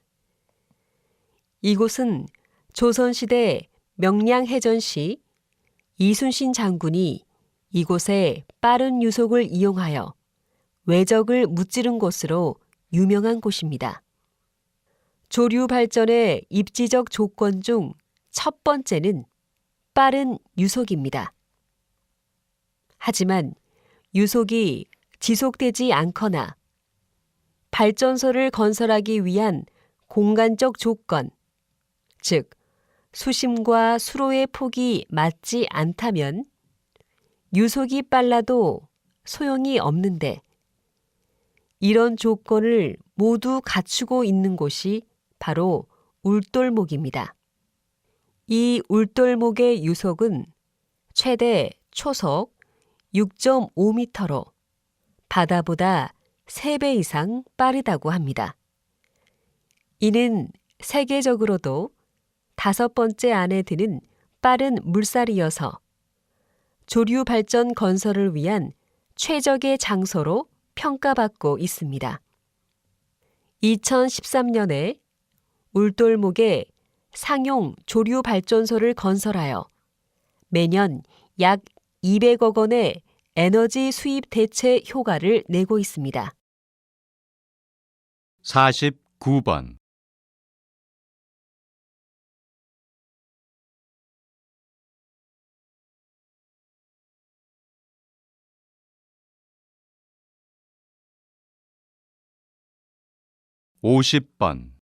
이곳은 조선시대 명량해전 시 이순신 장군이 이곳에 빠른 유속을 이용하여 외적을 무찌른 곳으로 유명한 곳입니다. 조류 발전의 입지적 조건 중 첫 번째는 빠른 유속입니다. 하지만 유속이 지속되지 않거나 발전소를 건설하기 위한 공간적 조건, 즉 수심과 수로의 폭이 맞지 않다면 유속이 빨라도 소용이 없는데 이런 조건을 모두 갖추고 있는 곳이 바로 울돌목입니다. 이 울돌목의 유속은 최대 초속 6.5m로 바다보다 3배 이상 빠르다고 합니다. 이는 세계적으로도 5번째 안에 드는 빠른 물살이어서 조류 발전 건설을 위한 최적의 장소로 평가받고 있습니다. 2013년에 울돌목에 상용 조류 발전소를 건설하여 매년 약 200억 원의 에너지 수입 대체 효과를 내고 있습니다. 49번. (50번)